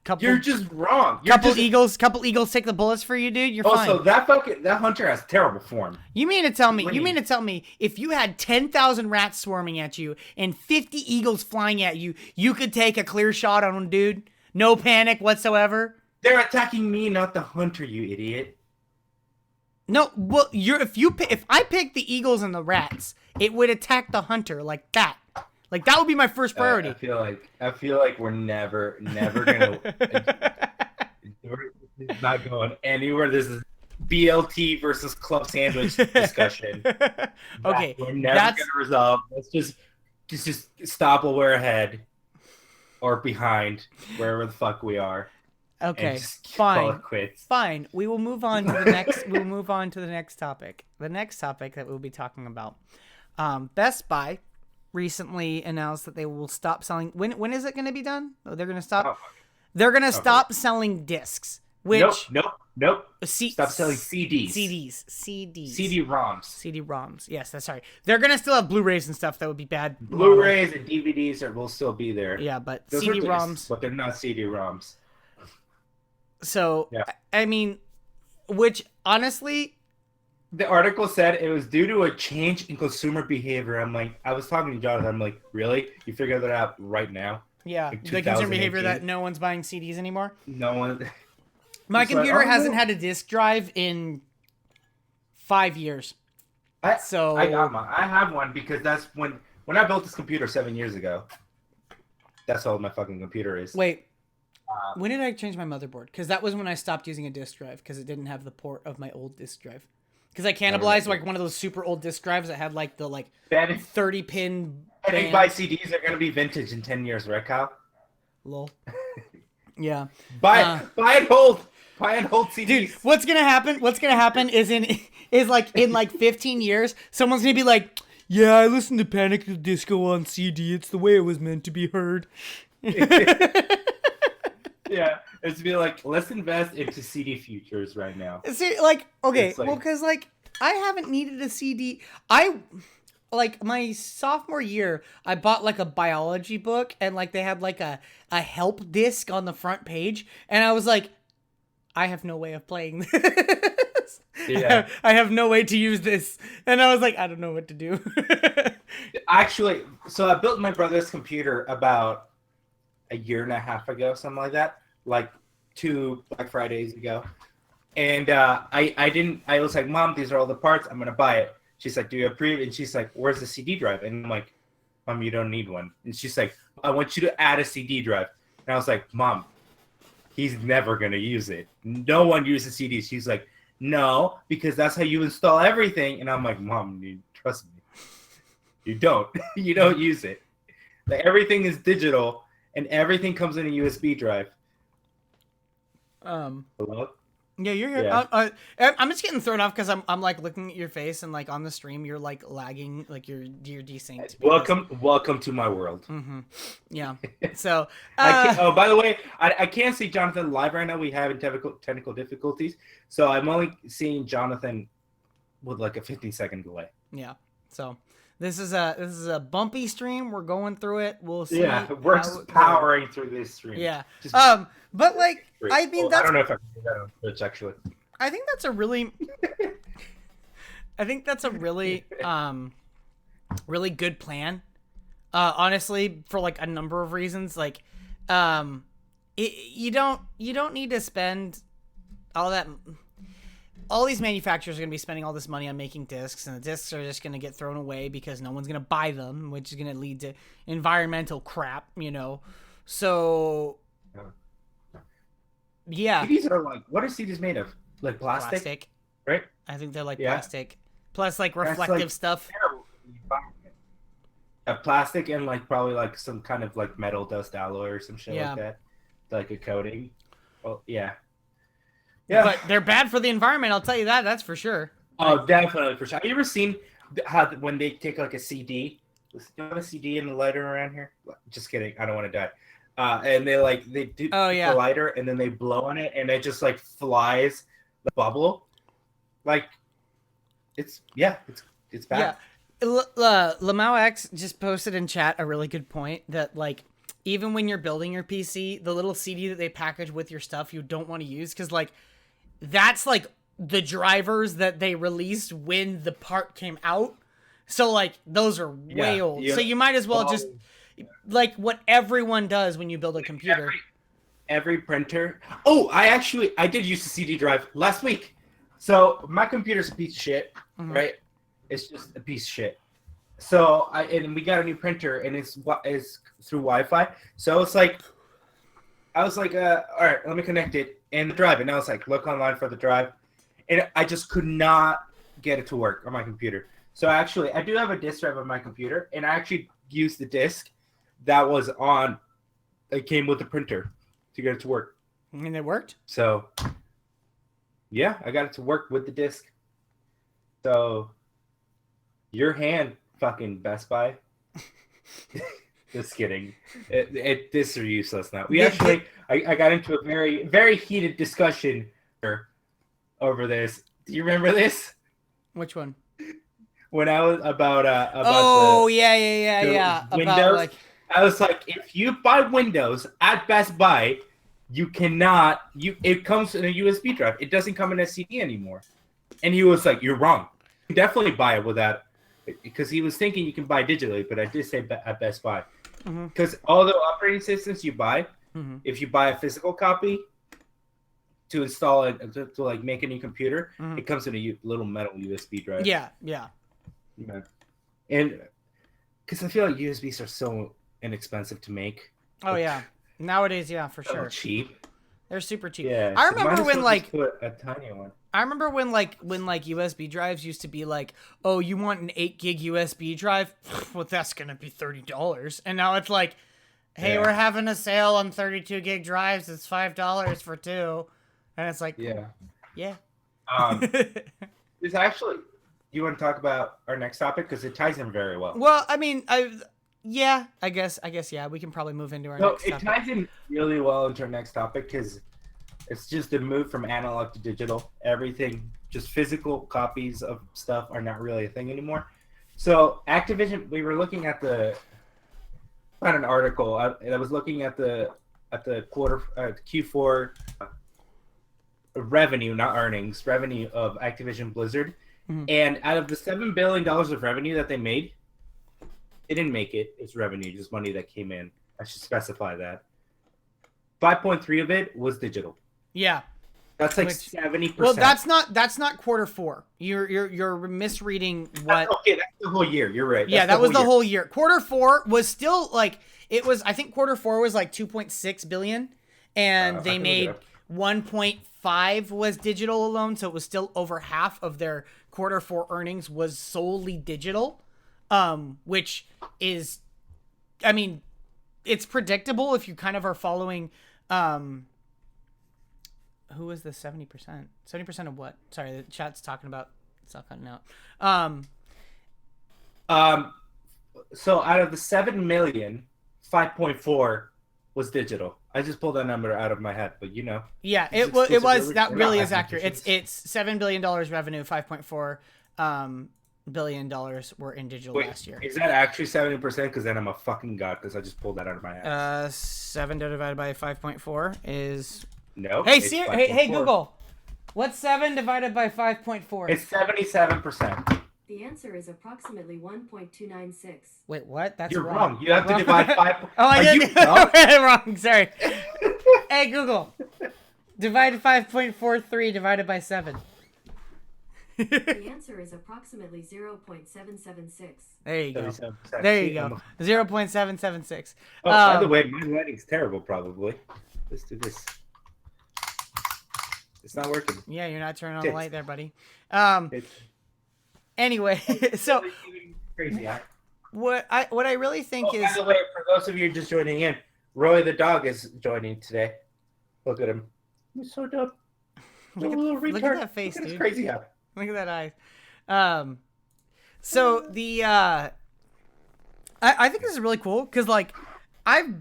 Speaker 2: couple
Speaker 1: You're just wrong.
Speaker 2: couple eagles take the bullets for you, dude. You're
Speaker 1: Also,
Speaker 2: fine.
Speaker 1: that hunter has terrible form.
Speaker 2: You mean to tell me
Speaker 1: Green.
Speaker 2: if you had 10,000 rats swarming at you and 50 eagles flying at you, you could take a clear shot on them, dude? No panic whatsoever?
Speaker 1: They're attacking me, not the hunter, you idiot.
Speaker 2: No, well, if I pick the eagles and the rats, it would attack the hunter like that. Like that would be my first priority.
Speaker 1: I feel like we're never gonna. It's not going anywhere. This is BLT versus club sandwich discussion.
Speaker 2: Okay,
Speaker 1: We're never gonna resolve. Let's just stop while we're ahead or behind, wherever the fuck we are.
Speaker 2: Okay,
Speaker 1: And just call
Speaker 2: fine.
Speaker 1: it quits.
Speaker 2: Fine. We will move on to the next. We'll move on to the next topic. The next topic that we'll be talking about. Best Buy recently announced that they will stop selling. When is it going to be done? Oh, they're going to stop.
Speaker 1: Oh.
Speaker 2: They're going to stop selling discs. Which
Speaker 1: Nope. Stop selling CDs.
Speaker 2: CDs.
Speaker 1: CD-ROMs.
Speaker 2: Yes, that's sorry. They're going to still have Blu-rays and stuff that would be bad.
Speaker 1: Blu-rays and DVDs will still be there.
Speaker 2: Yeah, but
Speaker 1: Those are
Speaker 2: CD-ROMs.
Speaker 1: discs, but they're not CD-ROMs.
Speaker 2: So,
Speaker 1: Yeah.
Speaker 2: I mean, which honestly,
Speaker 1: The article said it was due to a change in consumer behavior. I was talking to Jonathan. I'm like, really? You figured that out right now?
Speaker 2: yeah,
Speaker 1: Like
Speaker 2: the consumer behavior
Speaker 1: 2018?
Speaker 2: that no one's buying CDs anymore.
Speaker 1: No one.
Speaker 2: My
Speaker 1: It's like,
Speaker 2: computer
Speaker 1: oh,
Speaker 2: hasn't
Speaker 1: no.
Speaker 2: had a disk drive in 5 years.
Speaker 1: I got mine. I have one because that's when I built this computer 7 years ago. That's all my fucking computer is.
Speaker 2: Wait, when did I change my motherboard? Because that was when I stopped using a disk drive because it didn't have the port of my old disk drive. Because I cannibalized like one of those super old disk drives that had like the 30 pin.
Speaker 1: I think buy CDs are gonna be vintage in 10 years, right, Kyle?
Speaker 2: Lol. Yeah.
Speaker 1: Buy and hold CDs.
Speaker 2: Dude, what's gonna happen is in 15 years, someone's gonna be like, yeah, I listened to Panic at the Disco on CD. It's the way it was meant to be heard.
Speaker 1: Yeah, it's be like, let's invest into CD futures right now.
Speaker 2: See, like, okay,
Speaker 1: It's like-
Speaker 2: well, because I haven't needed a CD. My sophomore year, I bought like a biology book, and like they had like a help disc on the front page, and I was like, I have no way of playing this.
Speaker 1: Yeah.
Speaker 2: I have no way to use this, and I was like, I don't know what to do.
Speaker 1: Actually, so I built my brother's computer about a year and a half ago, something like that, like 2 Black Fridays ago. And I was like, Mom, these are all the parts. I'm going to buy it. She's like, do you approve? And she's like, where's the CD drive? And I'm like, Mom, you don't need one. And she's like, I want you to add a CD drive. And I was like, Mom, he's never going to use it. No one uses CDs. She's like, no, because that's how you install everything. And I'm like, Mom, you trust me. You don't. You don't use it. Like, everything is digital, and everything comes in a USB drive. Hello?
Speaker 2: Yeah, you're here.
Speaker 1: Yeah.
Speaker 2: I'm just getting thrown off because I'm like looking at your face, and like on the stream you're like lagging, like you're desynced.
Speaker 1: Welcome to my world.
Speaker 2: Mm-hmm. Yeah. So.
Speaker 1: Oh, by the way, I can't see Jonathan live right now. We have technical difficulties, so I'm only seeing Jonathan with like a 15-second delay.
Speaker 2: Yeah. So This is a bumpy stream. We're going through it. We'll see.
Speaker 1: Yeah, we're
Speaker 2: how
Speaker 1: just
Speaker 2: it goes.
Speaker 1: powering through this stream.
Speaker 2: Yeah.
Speaker 1: Just
Speaker 2: But like,
Speaker 1: great.
Speaker 2: I mean,
Speaker 1: Well, I don't know if I can do that on Twitch actually.
Speaker 2: I think that's a really, really good plan. Honestly, for like a number of reasons, like, you don't need to spend all that. All these manufacturers are going to be spending all this money on making discs, and the discs are just going to get thrown away because no one's going to buy them, which is going to lead to environmental crap, you know. So, yeah.
Speaker 1: CDs are like, what are CDs made of? Like plastic? Right?
Speaker 2: I think they're like
Speaker 1: Yeah.
Speaker 2: plastic. Plus, like,
Speaker 1: That's,
Speaker 2: reflective
Speaker 1: like,
Speaker 2: stuff.
Speaker 1: terrible for the environment. Plastic and like probably like some kind of like metal dust alloy or some shit
Speaker 2: Yeah.
Speaker 1: like that. Like a coating. Well, yeah. Yeah.
Speaker 2: But they're bad for the environment, I'll tell you that. That's for sure.
Speaker 1: Oh, definitely for sure. Have you ever seen how when they take like a CD? Do you have a CD in the lighter around here? Just kidding. I don't want to die. And they do
Speaker 2: Oh, yeah.
Speaker 1: the lighter and then they blow on it and it just like flies the bubble. Like it's bad.
Speaker 2: Yeah. Lamau X just posted in chat a really good point that, like, even when you're building your PC, the little CD that they package with your stuff you don't want to use, because, like, that's, like, the drivers that they released when the part came out. So, like, those are way
Speaker 1: Yeah,
Speaker 2: old.
Speaker 1: yeah.
Speaker 2: So you might as well just, like, what everyone does when you build a computer.
Speaker 1: Every printer. Oh, I did use the CD drive last week. So my computer's a piece of shit, right? It's just a piece of shit. So and we got a new printer and it's through Wi-Fi. So it's like, I was like, all right, let me connect it and the drive. And I was like, look online for the drive, and I just could not get it to work on my computer. So actually, I do have a disk drive on my computer, and I actually used the disk that was on. It came with the printer to get it to work.
Speaker 2: And it worked?
Speaker 1: So, yeah, I got it to work with the disc. So, your hand, fucking Best Buy. Just kidding. This are useless now. We actually, I got into a very, very heated discussion over this. Do you remember this?
Speaker 2: Which one?
Speaker 1: When I was about
Speaker 2: Oh,
Speaker 1: the
Speaker 2: yeah.
Speaker 1: Windows.
Speaker 2: About, like,
Speaker 1: I was like, if you buy Windows at Best Buy, you cannot. It comes in a USB drive. It doesn't come in a CD anymore. And he was like, "You're wrong. You can definitely buy it without." Because he was thinking you can buy digitally, but I did say at Best Buy. Because all the operating systems you buy, if you buy a physical copy to install it to like make a new computer, it comes in a little metal USB drive.
Speaker 2: Yeah.
Speaker 1: And because I feel like USBs are so inexpensive to make.
Speaker 2: Oh, yeah. Nowadays, yeah, for
Speaker 1: So
Speaker 2: sure.
Speaker 1: cheap.
Speaker 2: They're super cheap.
Speaker 1: Yeah.
Speaker 2: I
Speaker 1: so might
Speaker 2: remember
Speaker 1: as
Speaker 2: when,
Speaker 1: well
Speaker 2: like,
Speaker 1: just put a tiny one.
Speaker 2: I remember when USB drives used to be like, oh, you want an 8 gig USB drive? Well, that's going to be $30. And now it's like, hey,
Speaker 1: Yeah.
Speaker 2: we're having a sale on 32 gig drives. It's $5 for 2. And it's like,
Speaker 1: Yeah.
Speaker 2: yeah.
Speaker 1: There's actually. You want to talk about our next topic because it ties in very well.
Speaker 2: Well, I mean, I guess, yeah, we can probably move into our
Speaker 1: So
Speaker 2: next
Speaker 1: it
Speaker 2: topic.
Speaker 1: ties in really well into our next topic because it's just a move from analog to digital. Everything, just physical copies of stuff are not really a thing anymore. So Activision, we were looking at found an article. I was looking at the quarter Q4 revenue, not earnings, revenue of Activision Blizzard. And out of the $7 billion of revenue that they made, they didn't make it. It's revenue, just money that came in. I should specify that. 5.3 of it was digital.
Speaker 2: Yeah.
Speaker 1: That's like
Speaker 2: Which-
Speaker 1: 70%.
Speaker 2: Well, that's not quarter 4. You're misreading what.
Speaker 1: Okay, that's the whole year. You're right.
Speaker 2: Yeah,
Speaker 1: That's
Speaker 2: that was the
Speaker 1: year.
Speaker 2: whole year. Quarter 4 was still like it was. I think quarter 4 was like 2.6 billion, and
Speaker 1: I
Speaker 2: they
Speaker 1: can
Speaker 2: made
Speaker 1: look it
Speaker 2: 1.5 was digital alone. So it was still over half of their quarter 4 earnings was solely digital, which is, I mean, it's predictable if you kind of are following. Who was the 70%? 70% of what? Sorry, the chat's talking about. It's not cutting out.
Speaker 1: So out of the 7 million, 5.4 was digital. I just pulled that number out of my head, but you know.
Speaker 2: Yeah,
Speaker 1: It's
Speaker 2: it was. That
Speaker 1: exclusive.
Speaker 2: really
Speaker 1: We're
Speaker 2: is
Speaker 1: not
Speaker 2: accurate.
Speaker 1: mathematicians.
Speaker 2: It's $7 billion revenue, 5.4 billion were in digital
Speaker 1: Wait,
Speaker 2: last year.
Speaker 1: is that actually 70%? Because then I'm a fucking god because I just pulled that out of my ass.
Speaker 2: 7 divided by 5.4 is.
Speaker 1: No.
Speaker 2: Hey,
Speaker 1: it's
Speaker 2: Siri, hey
Speaker 1: 5.4.
Speaker 2: Google. What's 7 divided by 5.4?
Speaker 1: It's 77%.
Speaker 3: The answer is approximately 1.296.
Speaker 2: Wait, what? That's
Speaker 1: You're
Speaker 2: wrong.
Speaker 1: wrong. You have to divide 5.
Speaker 2: Oh, I
Speaker 1: Are
Speaker 2: did.
Speaker 1: you dumb?
Speaker 2: Wrong. Sorry. Hey, Google. Divide 5.43 divided by 7.
Speaker 3: The answer is approximately 0.776.
Speaker 2: There you go.
Speaker 1: 77%.
Speaker 2: There
Speaker 1: See,
Speaker 2: you go.
Speaker 1: I'm a-
Speaker 2: 0.776.
Speaker 1: Oh, by the way, my lighting's terrible, probably. Let's do this. It's not working.
Speaker 2: Yeah, you're not turning on the
Speaker 1: Tits.
Speaker 2: light there, buddy.
Speaker 1: It's
Speaker 2: Anyway, so
Speaker 1: crazy.
Speaker 2: what I really think
Speaker 1: Oh,
Speaker 2: is
Speaker 1: by the way, for those of you just joining in, Roy the dog is joining today. Look at him. He's so dumb.
Speaker 2: look
Speaker 1: Little
Speaker 2: at, look
Speaker 1: retard.
Speaker 2: at that face,
Speaker 1: Look at his
Speaker 2: dude.
Speaker 1: crazy eye.
Speaker 2: Look at that eyes. So the I think this is really cool because like I've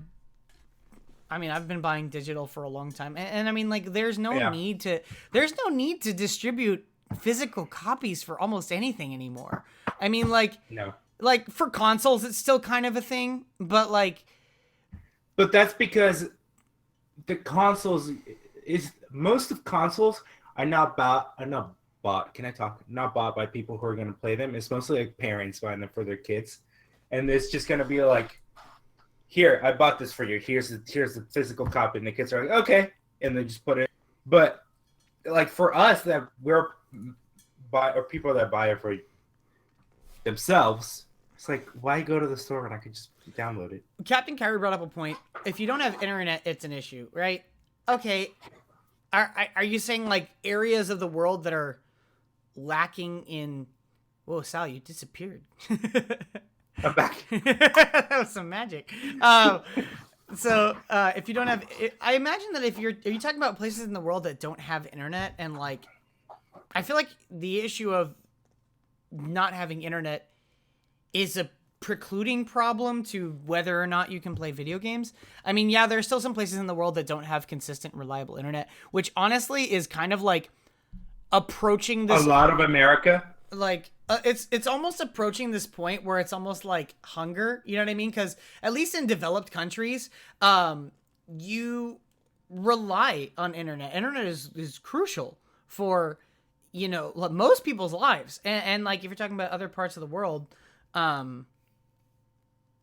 Speaker 2: been buying digital for a long time, and I mean like there's no
Speaker 1: Yeah.
Speaker 2: need to distribute physical copies for almost anything anymore. I mean
Speaker 1: No.
Speaker 2: like for consoles it's still kind of a thing, but like
Speaker 1: But that's because the consoles is most of consoles are not bought. Can I talk? Not bought by people who are going to play them. It's mostly like parents buying them for their kids, and it's just going to be like, here, I bought this for you. Here's the physical copy, and the kids are like, okay, and they just put it. But like for us that we're or people that buy it for themselves, it's like, why go to the store when I could just download it?
Speaker 2: Captain Kyrie brought up a point. If you don't have internet, it's an issue, right? Okay. Are you saying like areas of the world that are lacking in? Whoa, Sal, you disappeared.
Speaker 1: I'm back.
Speaker 2: That was some magic. So if you don't have, I imagine that are you talking about places in the world that don't have internet, and like, I feel like the issue of not having internet is a precluding problem to whether or not you can play video games. I mean, yeah, there's still some places in the world that don't have consistent, reliable internet, which honestly is kind of like approaching this.
Speaker 1: A lot of America.
Speaker 2: Like it's almost approaching this point where it's almost like hunger. You know what I mean? Because at least in developed countries, you rely on internet. Internet is crucial for most people's lives, and like if you're talking about other parts of the world.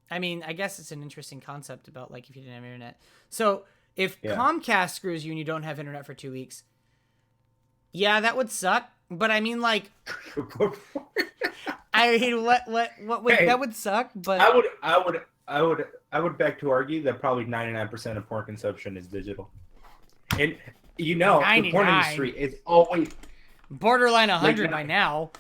Speaker 2: I mean, I guess it's an interesting concept about like if you didn't have internet. So if Comcast screws you and you don't have internet for 2 weeks, yeah, that would suck. But I mean, like, I mean, what would that would suck? But
Speaker 1: I would beg to argue that probably 99% of porn consumption is digital, and the porn
Speaker 2: 99.
Speaker 1: industry is always
Speaker 2: borderline 100 by now.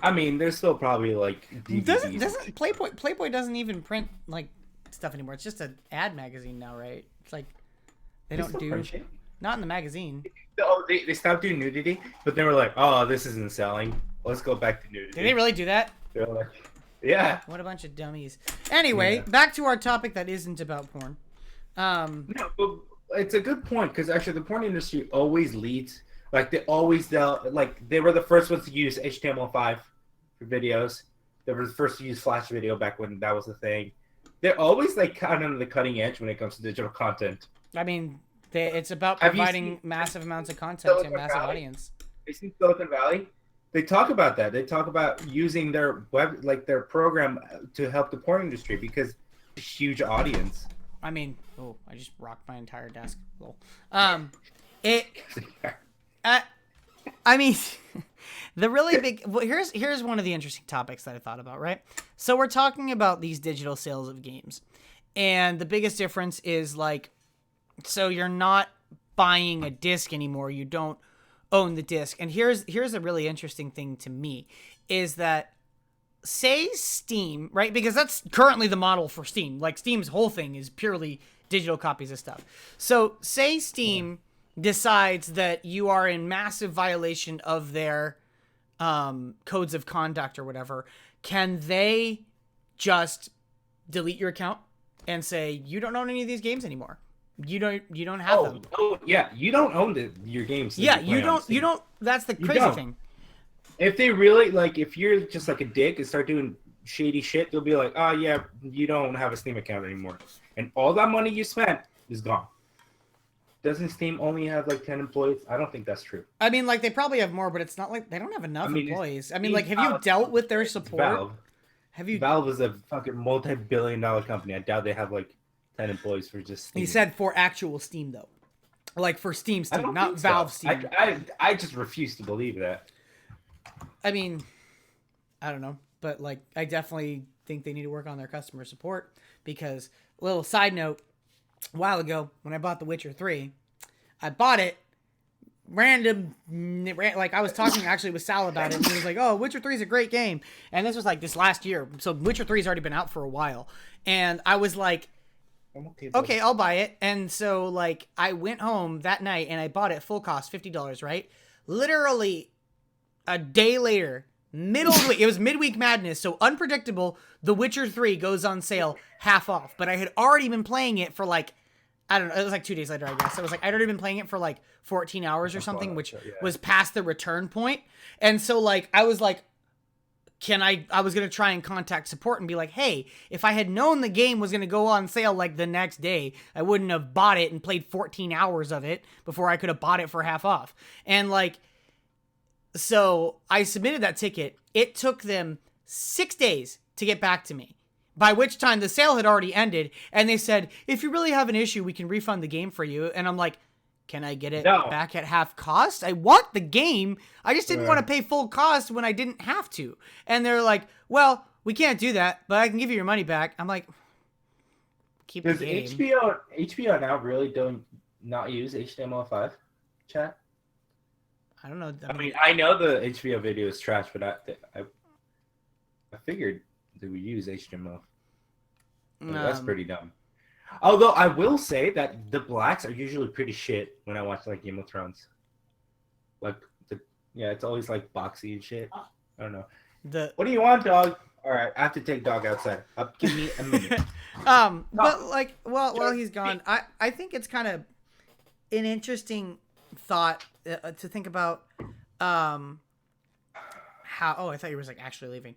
Speaker 1: I mean, there's still probably like DVDs.
Speaker 2: Doesn't Playboy doesn't even print like stuff anymore. It's just an ad magazine now, right? It's like they don't
Speaker 1: still
Speaker 2: do
Speaker 1: print shit?
Speaker 2: not in the magazine.
Speaker 1: Oh, they stopped doing nudity, but they were like, oh, this isn't selling. Let's go back to nudity.
Speaker 2: Did they really do that?
Speaker 1: They're like, yeah.
Speaker 2: What a bunch of dummies. Anyway, back to our topic that isn't about porn.
Speaker 1: No, but it's a good point because actually the porn industry always leads. Like they were the first ones to use HTML5 for videos. They were the first to use Flash video back when that was the thing. They're always like kind of on the cutting edge when it comes to digital content.
Speaker 2: I mean, it's about
Speaker 1: Have you
Speaker 2: providing
Speaker 1: seen
Speaker 2: massive amounts of content to a
Speaker 1: Silicon
Speaker 2: massive
Speaker 1: Valley?
Speaker 2: audience.
Speaker 1: They see Silicon Valley. They talk about that. They talk about using their web, like their program, to help the porn industry because it's a huge audience.
Speaker 2: I mean, I just rocked my entire desk. Lol. I mean, the really big. Well, here's one of the interesting topics that I thought about. Right, so we're talking about these digital sales of games, and the biggest difference is like, so you're not buying a disc anymore. You don't own the disc. And here's a really interesting thing to me, is that say Steam, right? Because that's currently the model for Steam. Like Steam's whole thing is purely digital copies of stuff. So say Steam decides that you are in massive violation of their codes of conduct or whatever. Can they just delete your account and say you don't own any of these games anymore? You don't have them.
Speaker 1: Oh yeah, you don't own your games. that
Speaker 2: Yeah,
Speaker 1: play on Steam.
Speaker 2: you don't. That's the crazy thing.
Speaker 1: If they really like, if you're just like a dick and start doing shady shit, they'll be like, "Oh yeah, you don't have a Steam account anymore," and all that money you spent is gone. Doesn't Steam only have like 10 employees? I don't think that's true.
Speaker 2: I mean, like they probably have more, but it's not like they don't have enough
Speaker 1: I mean,
Speaker 2: employees. I mean,
Speaker 1: Steam,
Speaker 2: like, have you dealt with their
Speaker 1: it's
Speaker 2: support?
Speaker 1: Valve.
Speaker 2: Have you?
Speaker 1: Valve is a fucking multi-billion-dollar company. I doubt they have like 10 employees for just Steam.
Speaker 2: He said for actual Steam though, like for Steam,
Speaker 1: I don't
Speaker 2: not
Speaker 1: think
Speaker 2: Valve
Speaker 1: so.
Speaker 2: Steam.
Speaker 1: I just refuse to believe that.
Speaker 2: I mean, I don't know, but like I definitely think they need to work on their customer support because little side note, a while ago when I bought The Witcher 3, I bought it like I was talking actually with Sal about it and he was like, "Oh, Witcher 3 is a great game." And this was like this last year. So Witcher 3's already been out for a while. And I was like, okay, I'll buy it. And so like I went home that night and I bought it full cost, $50, right? Literally a day later, middle of the week, it was midweek madness, so unpredictable, The Witcher 3 goes on sale half off. But I had already been playing it for like, I don't know, it was like 2 days later, I guess. It was like I'd already been playing it for like 14 hours or something, which was past the return point. And so like I was like, I was going to try and contact support and be like, "Hey, if I had known the game was going to go on sale like the next day, I wouldn't have bought it and played 14 hours of it before I could have bought it for half off." And like, so I submitted that ticket. It took them 6 days to get back to me, by which time the sale had already ended. And they said, "If you really have an issue, we can refund the game for you." And I'm like, can I get it back at half cost? I want the game. I just didn't want to pay full cost when I didn't have to. And they're like, "Well, we can't do that, but I can give you your money back." I'm like, keep the game.
Speaker 1: Does HBO now really don't not use HTML5 chat?
Speaker 2: I don't know.
Speaker 1: I mean, I know the HBO video is trash, but I figured they would use HTML. That's pretty dumb. Although I will say that the blacks are usually pretty shit when I watch like Game of Thrones. Like it's always like boxy and shit. I don't know. What do you want, dog? All right, I have to take dog outside. Give me a minute.
Speaker 2: But like, while he's gone, I think it's kind of an interesting thought to think about. How? Oh, I thought you were like actually leaving.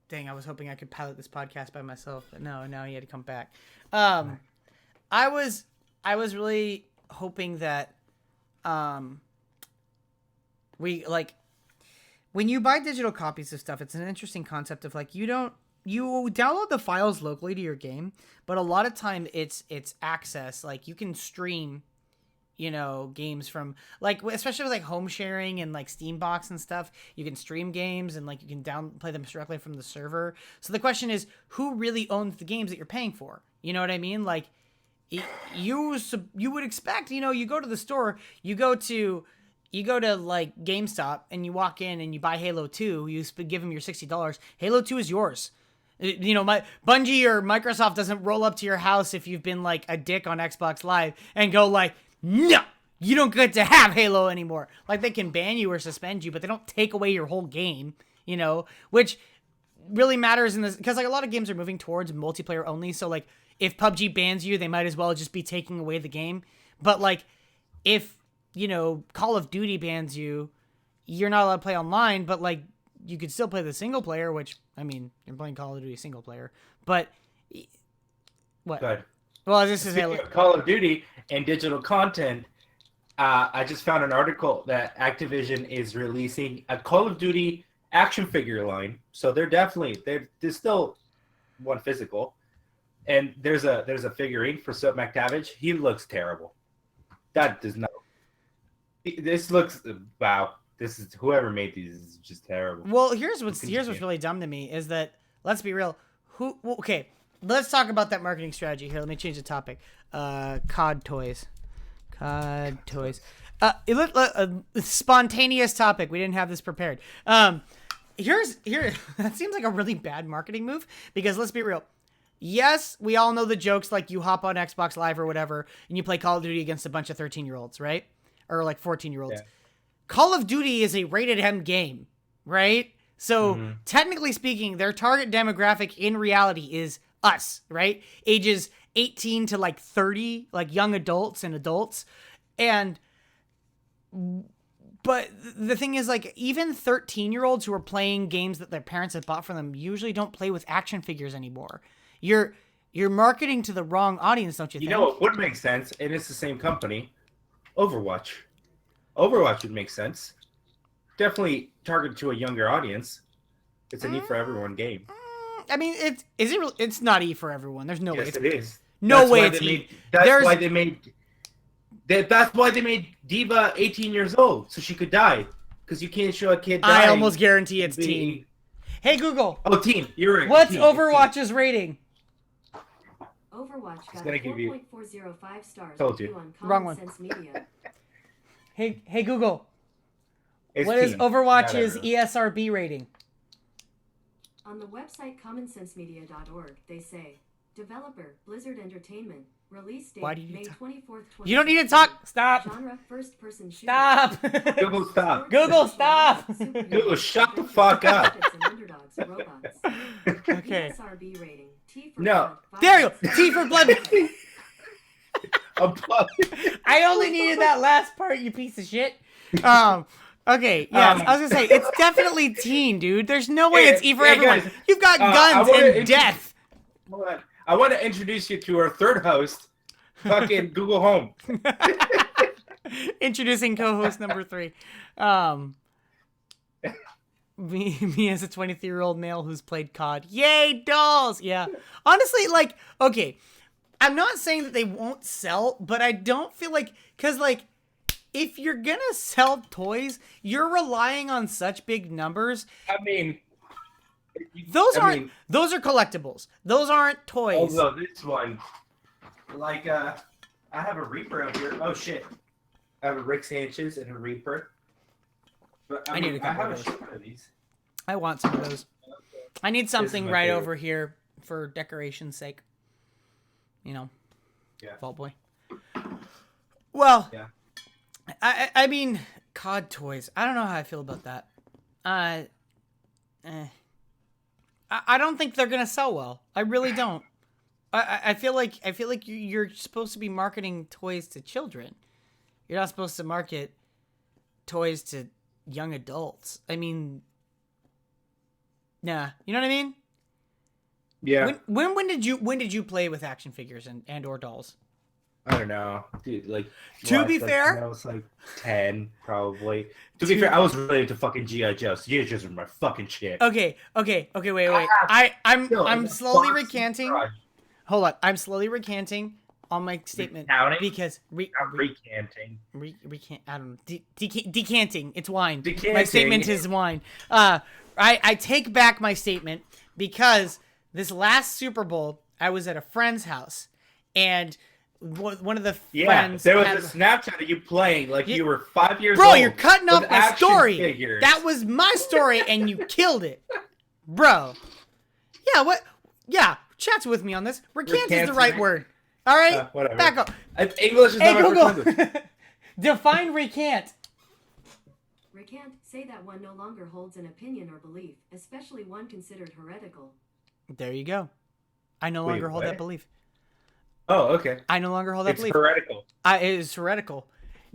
Speaker 2: Dang, I was hoping I could pilot this podcast by myself, but no, now he had to come back. I was really hoping that we like when you buy digital copies of stuff, it's an interesting concept of like you download the files locally to your game, but a lot of time it's access. Like you can stream, games from like, especially with like home sharing and like Steambox and stuff, you can stream games and like you can play them directly from the server. So the question is, who really owns the games that you're paying for? You know what I mean? Like you would expect, you go to the store, you go to like GameStop and you walk in and you buy Halo 2, you give them your $60. Halo 2 is yours. My Bungie or Microsoft doesn't roll up to your house if you've been like a dick on Xbox Live and go like, "No, you don't get to have Halo anymore." Like they can ban you or suspend you, but they don't take away your whole game, which really matters in this because like a lot of games are moving towards multiplayer only. So like if PUBG bans you, they might as well just be taking away the game. But like if, Call of Duty bans you, you're not allowed to play online, but like you could still play the single player, which I mean, you're playing Call of Duty single player, but what?
Speaker 1: Good.
Speaker 2: Well, this is Halo.
Speaker 1: Call of Duty and digital content. I just found an article that Activision is releasing a Call of Duty action figure line. So there's still one physical, and there's a figurine for Soap McTavish. He looks terrible. That does not. This looks wow. This is whoever made these is just terrible.
Speaker 2: Well, here's what's really dumb to me is that let's be real. Okay, let's talk about that marketing strategy here. Let me change the topic. COD toys. Spontaneous topic. We didn't have this prepared. That seems like a really bad marketing move because let's be real. Yes, we all know the jokes like you hop on Xbox Live or whatever and you play Call of Duty against a bunch of 13-year-olds, right? Or like 14-year-olds. Yeah. Call of Duty is a rated M game, right? So technically speaking, their target demographic in reality is us, right? Ages 18 to like 30, like young adults and adults. And But the thing is, like, even 13-year-olds who are playing games that their parents have bought for them usually don't play with action figures anymore. You're marketing to the wrong audience, don't you think?
Speaker 1: You know what would make sense, and it's the same company, Overwatch. Overwatch would make sense. Definitely targeted to a younger audience. It's a for everyone game.
Speaker 2: I mean, it's not E for everyone. There's no way.
Speaker 1: Yes, it is.
Speaker 2: No
Speaker 1: That's
Speaker 2: way
Speaker 1: why
Speaker 2: it's
Speaker 1: they
Speaker 2: E.
Speaker 1: made. That's why they made Diva 18 years old, so she could die. Because you can't show a kid dying.
Speaker 2: I almost guarantee it's teen. Hey Google.
Speaker 1: Oh, teen. You're right.
Speaker 2: What's
Speaker 1: teen.
Speaker 2: Overwatch's rating?
Speaker 3: Overwatch got
Speaker 1: gonna give you-
Speaker 3: 4.405 stars.
Speaker 1: Told you.
Speaker 3: review on
Speaker 2: Wrong
Speaker 3: Common
Speaker 2: one.
Speaker 3: Sense Media.
Speaker 2: Hey Google.
Speaker 1: It's
Speaker 2: What is
Speaker 1: teen.
Speaker 2: Overwatch's
Speaker 1: Not everyone.
Speaker 2: ESRB rating?
Speaker 3: On the website commonsensemedia.org, they say, developer, Blizzard Entertainment, release date
Speaker 2: Why do you
Speaker 3: May
Speaker 2: need to-
Speaker 3: 24th,
Speaker 2: You don't need to talk. Stop.
Speaker 3: Genre, first-person shooter.
Speaker 2: Stop.
Speaker 1: Google, stop.
Speaker 2: Google, stop.
Speaker 1: Google, shut the fuck up.
Speaker 3: And underdogs, robots.
Speaker 2: Okay.
Speaker 3: ESRB rating, T for
Speaker 1: No.
Speaker 3: blood,
Speaker 2: There you go.
Speaker 3: violence.
Speaker 2: T for blood.
Speaker 1: Above.
Speaker 2: I only needed that last part, you piece of shit. Okay, yeah, I was gonna say it's definitely teen, dude. There's no way it's E for
Speaker 1: Hey,
Speaker 2: everyone.
Speaker 1: guys,
Speaker 2: You've got
Speaker 1: I
Speaker 2: guns
Speaker 1: wanna
Speaker 2: and death.
Speaker 1: Hold on. I want to introduce you to our third host, fucking Google Home.
Speaker 2: Introducing co-host number 3. Me as a 23-year-old male who's played COD. Yay, dolls! Yeah. Honestly, like, okay, I'm not saying that they won't sell, but I don't feel like, because, like, if you're gonna sell toys, you're relying on such big numbers.
Speaker 1: I mean,
Speaker 2: Those
Speaker 1: I
Speaker 2: aren't.
Speaker 1: mean-
Speaker 2: Those are collectibles. Those aren't toys.
Speaker 1: although this one, like, I have a Reaper up here. Oh shit, I have a Rick Sanchez and a Reaper. But
Speaker 2: I need a couple
Speaker 1: have
Speaker 2: of
Speaker 1: a
Speaker 2: those.
Speaker 1: shit of these.
Speaker 2: I want some of those. I need something
Speaker 1: my
Speaker 2: right
Speaker 1: favorite.
Speaker 2: over here for decoration's sake. You know.
Speaker 1: Yeah.
Speaker 2: Vault Boy. Well.
Speaker 1: Yeah.
Speaker 2: I mean, COD toys. I don't know how I feel about that. I don't think they're gonna sell well. I really don't. I feel like you're supposed to be marketing toys to children. You're not supposed to market toys to young adults. I mean, nah. You know what I mean?
Speaker 1: Yeah.
Speaker 2: When did you play with action figures and or dolls?
Speaker 1: I don't know, dude. Like,
Speaker 2: To be
Speaker 1: like,
Speaker 2: fair-
Speaker 1: when I was like 10, probably. To be fair, I was really into fucking GI Joes. GI Joes were my fucking shit.
Speaker 2: Okay, wait. I'm
Speaker 1: Still, in the
Speaker 2: slowly
Speaker 1: box in the
Speaker 2: recanting.
Speaker 1: garage.
Speaker 2: Hold on, I'm slowly recanting on my statement
Speaker 1: Recounting?
Speaker 2: because
Speaker 1: I'm recanting.
Speaker 2: recant. I don't know. Decanting. It's wine. My
Speaker 1: Decanting.
Speaker 2: statement is wine. I take back my statement because this last Super Bowl I was at a friend's house and one of the
Speaker 1: Yeah,
Speaker 2: friends
Speaker 1: there was
Speaker 2: had-
Speaker 1: a Snapchat of you playing like you were 5 years
Speaker 2: Bro,
Speaker 1: old.
Speaker 2: you're cutting off
Speaker 1: with
Speaker 2: my
Speaker 1: action
Speaker 2: story.
Speaker 1: figures.
Speaker 2: That was my story, and you killed it, bro. Yeah, what? Yeah, chat's with me on this. Recant is the right
Speaker 1: Recanting.
Speaker 2: word. All right,
Speaker 1: whatever.
Speaker 2: back up.
Speaker 1: English is
Speaker 2: Hey
Speaker 1: not my first
Speaker 2: Google,
Speaker 1: language.
Speaker 2: define recant.
Speaker 3: Recant, say that one no longer holds an opinion or belief, especially one considered heretical.
Speaker 2: There you go. I no
Speaker 1: Wait,
Speaker 2: longer hold that
Speaker 1: what?
Speaker 2: belief.
Speaker 1: Oh, okay.
Speaker 2: I no longer hold that
Speaker 1: It's
Speaker 2: belief.
Speaker 1: heretical.
Speaker 2: It is heretical.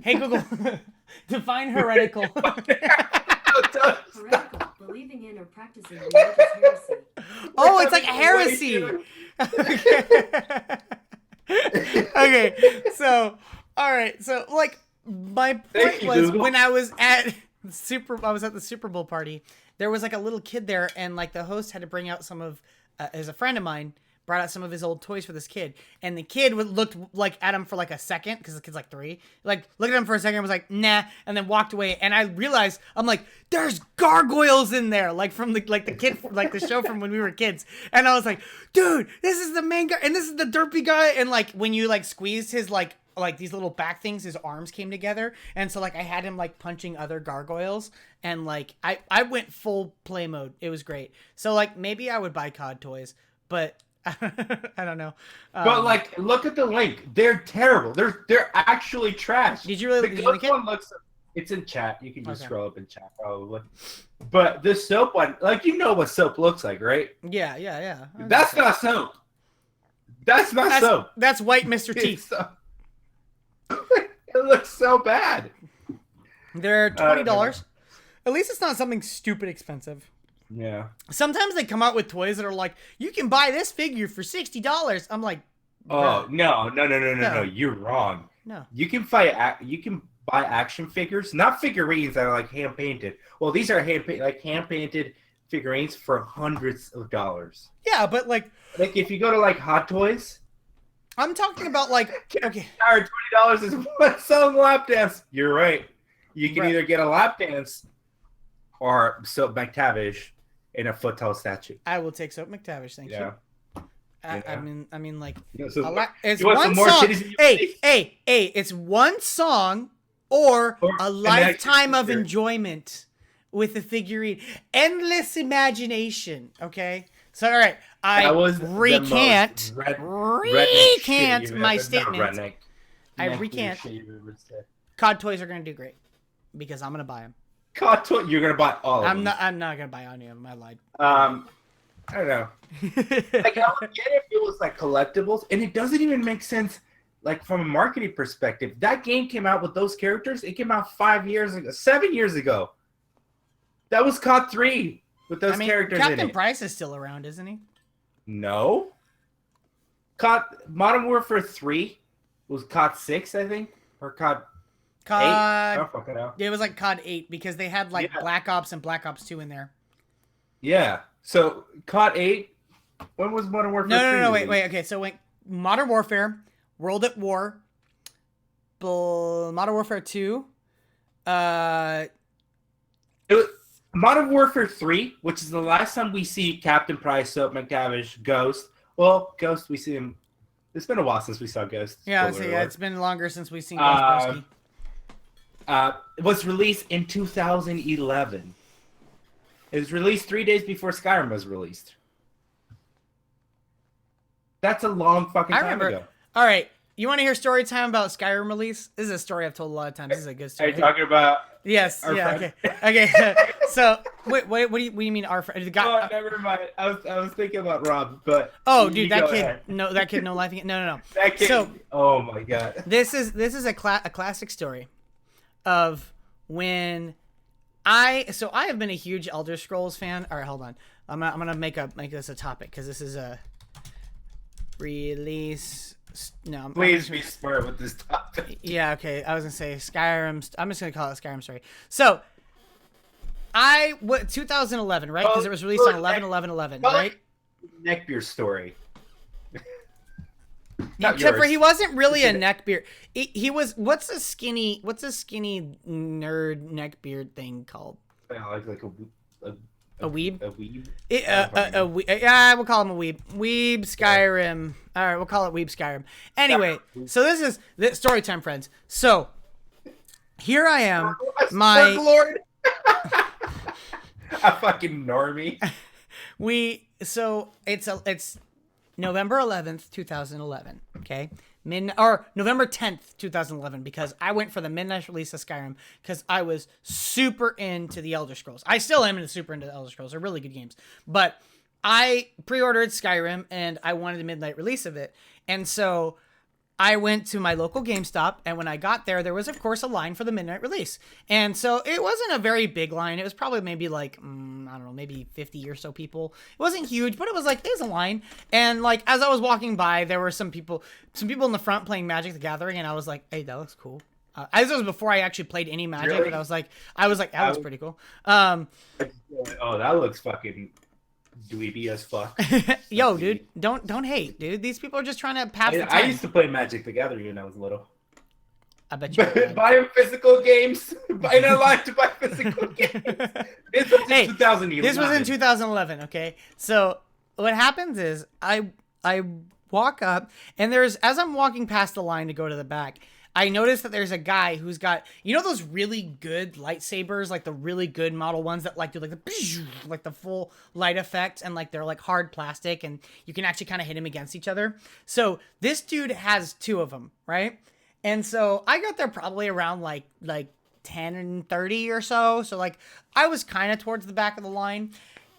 Speaker 2: Hey Google, define heretical.
Speaker 3: Heretical, believing in or practicing religious heresy.
Speaker 2: Oh, it's like heresy. Okay, so all right, so like my point
Speaker 1: Thank you,
Speaker 2: was
Speaker 1: Google.
Speaker 2: when I was at the Super Bowl party, there was like a little kid there, and like the host had to bring out some of, as a friend of mine brought out some of his old toys for this kid, and the kid looked like at him for like a second because the kid's like 3, like looked at him for a second and was like nah, and then walked away, and I realized I'm like there's gargoyles in there like from the kid like the show from when we were kids, and I was like dude this is the main guy and this is the derpy guy, and like when you like squeezed his like these little back things, his arms came together, and so like I had him like punching other gargoyles, and like I went full play mode. It was great. So like maybe I would buy COD toys, but I don't know.
Speaker 1: But like, look at the link. They're terrible. They're actually trash.
Speaker 2: Did you really-
Speaker 1: The
Speaker 2: did you
Speaker 1: good
Speaker 2: like it?
Speaker 1: one looks. It's in chat. You can just
Speaker 2: Okay.
Speaker 1: scroll up in chat probably. But the soap one, like you know what soap looks like, right?
Speaker 2: Yeah.
Speaker 1: That's not soap. That's not soap.
Speaker 2: That's white Mr. T.
Speaker 1: It's so- it looks so bad.
Speaker 2: They're $20.
Speaker 1: Uh,
Speaker 2: At least it's not something stupid expensive.
Speaker 1: Yeah.
Speaker 2: Sometimes they come out with toys that are like, you can buy this figure for $60. I'm like,
Speaker 1: Oh
Speaker 2: bruh,
Speaker 1: no!
Speaker 2: No.
Speaker 1: You're wrong.
Speaker 2: no.
Speaker 1: You can buy action figures, not figurines that are like hand painted. Well, these are hand painted figurines for hundreds of dollars.
Speaker 2: Yeah, but like,
Speaker 1: Like if you go to like Hot Toys,
Speaker 2: I'm talking about like, okay,
Speaker 1: $20 is one song lap dance. You're right. You can
Speaker 2: Right.
Speaker 1: either get a lap dance or Soap McTavish in a foot tall statue.
Speaker 2: I will take Soap McTavish. Thank
Speaker 1: Yeah.
Speaker 2: you. I
Speaker 1: Yeah.
Speaker 2: mean, like,
Speaker 1: You know, so
Speaker 2: it's
Speaker 1: you want
Speaker 2: one
Speaker 1: some more
Speaker 2: song.
Speaker 1: titties in your
Speaker 2: Hey,
Speaker 1: face?
Speaker 2: hey, it's one song or
Speaker 1: Or
Speaker 2: a
Speaker 1: an
Speaker 2: lifetime
Speaker 1: action
Speaker 2: of
Speaker 1: figure.
Speaker 2: enjoyment with a figurine. Endless imagination. Okay, so all right, I
Speaker 1: That was
Speaker 2: recant
Speaker 1: the most redneck shit
Speaker 2: recant
Speaker 1: you've
Speaker 2: my
Speaker 1: ever- not
Speaker 2: statement.
Speaker 1: redneck.
Speaker 2: I
Speaker 1: Nectar
Speaker 2: recant.
Speaker 1: shit you've ever said.
Speaker 2: COD toys are gonna do great because I'm gonna buy them.
Speaker 1: God, you're gonna buy all of them.
Speaker 2: I'm not gonna buy any of them. I lied.
Speaker 1: I don't know. Like I would get if it was like collectibles, and it doesn't even make sense. Like from a marketing perspective, that game came out with those characters. It came out 7 years ago. That was COD 3 with those
Speaker 2: I mean,
Speaker 1: characters
Speaker 2: Captain
Speaker 1: in it.
Speaker 2: Price is still around, isn't he?
Speaker 1: No. COD Modern Warfare 3 was COD 6, I think, or COD 8. I
Speaker 2: COD.
Speaker 1: don't fucking know.
Speaker 2: It was like COD 8 because they had like
Speaker 1: Yeah.
Speaker 2: Black Ops and Black Ops 2 in there.
Speaker 1: Yeah. So COD 8. When was Modern Warfare?
Speaker 2: No,
Speaker 1: 3
Speaker 2: no, no, wait,
Speaker 1: released?
Speaker 2: wait. Okay, so wait, Modern Warfare, World at War, Modern Warfare 2,
Speaker 1: It was Modern Warfare 3, which is the last time we see Captain Price, Soap McTavish, Ghost. Well, Ghost, we see him. It's been a while since we saw Ghost.
Speaker 2: yeah,
Speaker 1: Spoiler
Speaker 2: so yeah,
Speaker 1: alert.
Speaker 2: it's been longer since we've seen Ghost Broski.
Speaker 1: It was released in 2011. It was released 3 days before Skyrim was released. That's a long fucking
Speaker 2: I
Speaker 1: time
Speaker 2: remember.
Speaker 1: ago.
Speaker 2: All right, you want to hear story time about Skyrim release? This is a story I've told a lot of times. This is a good
Speaker 1: Are
Speaker 2: story.
Speaker 1: you talking about?
Speaker 2: Yes,
Speaker 1: our
Speaker 2: yeah,
Speaker 1: friend?
Speaker 2: okay, okay. So wait, what do you mean our friend? The guy?
Speaker 1: Oh, never mind. I was thinking about Rob, but
Speaker 2: Oh,
Speaker 1: you
Speaker 2: dude,
Speaker 1: go
Speaker 2: that kid.
Speaker 1: ahead.
Speaker 2: No, that kid. No life. No.
Speaker 1: That kid.
Speaker 2: So-
Speaker 1: Oh my god.
Speaker 2: This is a classic story of when I have been a huge Elder Scrolls fan. All right, hold on. I'm gonna make this a topic because this is a release. No,
Speaker 1: Please be smart with this topic.
Speaker 2: yeah, okay. I was gonna say Skyrim. I'm just gonna call it Skyrim story. So, 2011, right? Because it was released on 11/11/11, right?
Speaker 1: Neckbeard story.
Speaker 2: Except for he wasn't really a neckbeard. He was. What's a skinny nerd neckbeard thing called?
Speaker 1: Yeah, like
Speaker 2: A weeb?
Speaker 1: A weeb.
Speaker 2: Yeah, we'll call him a weeb. Weeb Skyrim. All right, we'll call it Weeb Skyrim. Anyway, so this is story time, friends. So here I am, my
Speaker 1: Lord. A fucking normie.
Speaker 2: it's November 11th, 2011. Okay, November 10th, 2011, because I went for the midnight release of Skyrim because I was super into the Elder Scrolls. I still am super into the Elder Scrolls. They're really good games. But I pre-ordered Skyrim and I wanted a midnight release of it. And so I went to my local GameStop, and when I got there, there was, of course, a line for the midnight release. And so it wasn't a very big line. It was probably maybe like, I don't know, maybe 50 or so people. It wasn't huge, but it was a line. And like, as I was walking by, there were some people in the front playing Magic the Gathering, and I was like, hey, that looks cool. This was before I actually played any Magic,
Speaker 1: Really?
Speaker 2: but I was like, that looks pretty cool.
Speaker 1: Oh, that looks fucking dweeby as fuck.
Speaker 2: Yo, dude, don't hate, dude. These people are just trying to pass the
Speaker 1: I
Speaker 2: time.
Speaker 1: used to play Magic the Gathering when I was little.
Speaker 2: I bet you. did.
Speaker 1: Buying physical games. Buying a lot to buy physical games. This was in
Speaker 2: Hey,
Speaker 1: 2011.
Speaker 2: This was in 2011, okay? So what happens is I walk up, and as I'm walking past the line to go to the back, I noticed that there's a guy who's got, those really good lightsabers, like the really good model ones that like do like the full light effect, and like they're like hard plastic, and you can actually kind of hit them against each other. So this dude has two of them, right? And so I got there probably around like 10 and 30 or so. So like I was kind of towards the back of the line.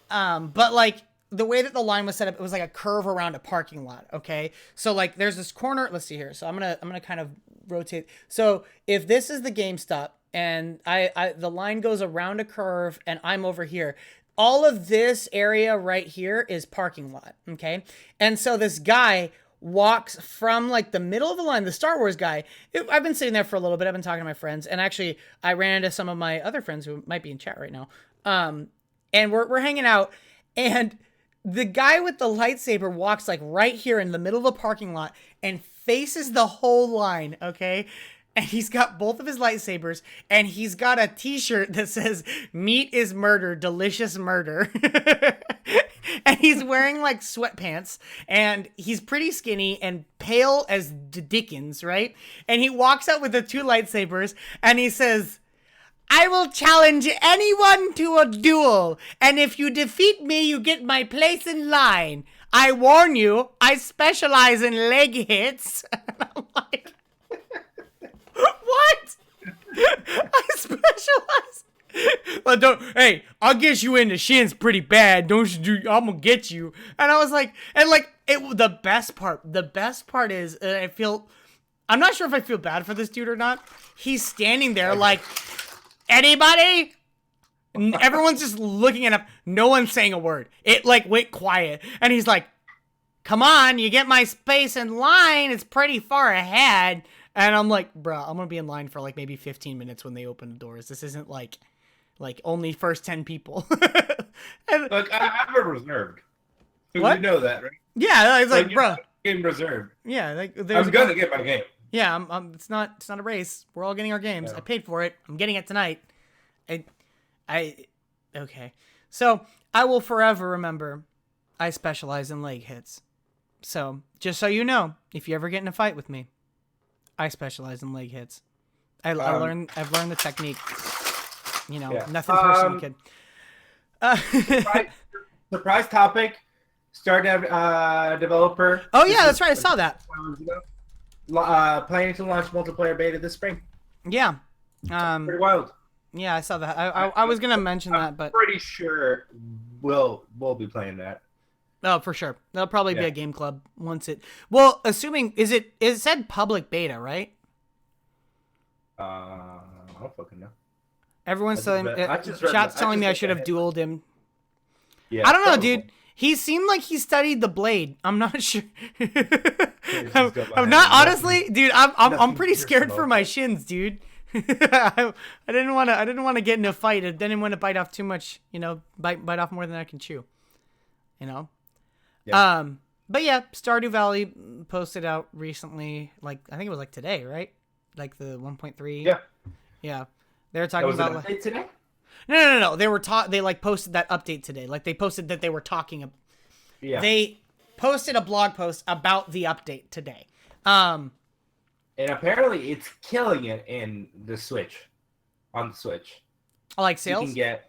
Speaker 2: But like the way that the line was set up, it was like a curve around a parking lot. Okay. So like there's this corner. Let's see here. So I'm going to kind of rotate. So if this is the GameStop, and I the line goes around a curve, and I'm over here. All of this area right here is parking lot, okay? And so this guy walks from like the middle of the line, the Star Wars guy. I've been sitting there for a little bit. I've been talking to my friends, and actually I ran into some of my other friends who might be in chat right now. And we're hanging out, and the guy with the lightsaber walks like right here in the middle of the parking lot and faces the whole line, okay? And he's got both of his lightsabers, and he's got a t-shirt that says "Meat is murder, delicious murder." And he's wearing like sweatpants, and he's pretty skinny and pale as the Dickens, right? And he walks out with the two lightsabers, and he says, "I will challenge anyone to a duel, and if you defeat me, you get my place in line. I warn you, I specialize in leg hits." And I'm like, what? I specialize. Well, hey, I'll get you in the shins pretty bad. Don't you do? I'm gonna get you. And I was like, the best part is, I'm not sure if I feel bad for this dude or not. He's standing there like, anybody? Everyone's just looking at him. No one's saying a word. It like went quiet, and he's like, "Come on, you get my space in line. It's pretty far ahead." And I'm like, "Bruh, I'm gonna be in line for like maybe 15 minutes when they open the doors. This isn't like only first 10 people." And,
Speaker 1: Look, I'm reserved.
Speaker 2: What?
Speaker 1: You know that, right?
Speaker 2: yeah, I was like, "Bruh,
Speaker 1: Game reserved.
Speaker 2: yeah, like
Speaker 1: I'm
Speaker 2: there's
Speaker 1: gonna get my game.
Speaker 2: yeah, it's not a race. We're all getting our games.
Speaker 1: Yeah.
Speaker 2: I paid for it. I'm getting it tonight. Okay. So I will forever remember I specialize in leg hits. So just so you know, if you ever get in a fight with me, I specialize in leg hits. I've learned the technique. You know,
Speaker 1: Yeah.
Speaker 2: nothing personal, kid.
Speaker 1: Surprise topic. Start developer.
Speaker 2: Oh yeah, that's right. I saw that.
Speaker 1: Planning to launch multiplayer beta this spring.
Speaker 2: Yeah.
Speaker 1: Pretty wild.
Speaker 2: Yeah, I saw that. I was gonna mention that, but
Speaker 1: Pretty sure we'll be playing that.
Speaker 2: oh, for sure. There'll probably be
Speaker 1: Yeah.
Speaker 2: a game club once it. Well, assuming it said public beta, right?
Speaker 1: I don't fucking know.
Speaker 2: Everyone's
Speaker 1: I just
Speaker 2: telling
Speaker 1: read- I just read
Speaker 2: chat's
Speaker 1: the- I
Speaker 2: telling
Speaker 1: just
Speaker 2: me I
Speaker 1: read
Speaker 2: should
Speaker 1: the
Speaker 2: have dueled him.
Speaker 1: Yeah,
Speaker 2: I don't know,
Speaker 1: probably.
Speaker 2: dude. He seemed like he studied the blade. I'm not sure.
Speaker 1: just
Speaker 2: I'm,
Speaker 1: go
Speaker 2: I'm
Speaker 1: behind
Speaker 2: not
Speaker 1: him.
Speaker 2: honestly, dude. I'm
Speaker 1: nothing
Speaker 2: pretty scared
Speaker 1: personal.
Speaker 2: for my shins, dude. I didn't want to get in a fight. I didn't want to bite off too much. You know, bite off more than I can chew. You know.
Speaker 1: Yeah.
Speaker 2: But yeah, Stardew Valley posted out recently. Like I think it was like today, right? Like the 1.3.
Speaker 1: Yeah.
Speaker 2: Yeah. They were
Speaker 1: That
Speaker 2: talking
Speaker 1: was an
Speaker 2: about.
Speaker 1: update today?
Speaker 2: No. They were They like posted that update today. Like they posted that they were talking.
Speaker 1: Yeah.
Speaker 2: They posted a blog post about the update today.
Speaker 1: And apparently it's killing it in the Switch. On the Switch.
Speaker 2: Like
Speaker 1: You
Speaker 2: sales.
Speaker 1: can get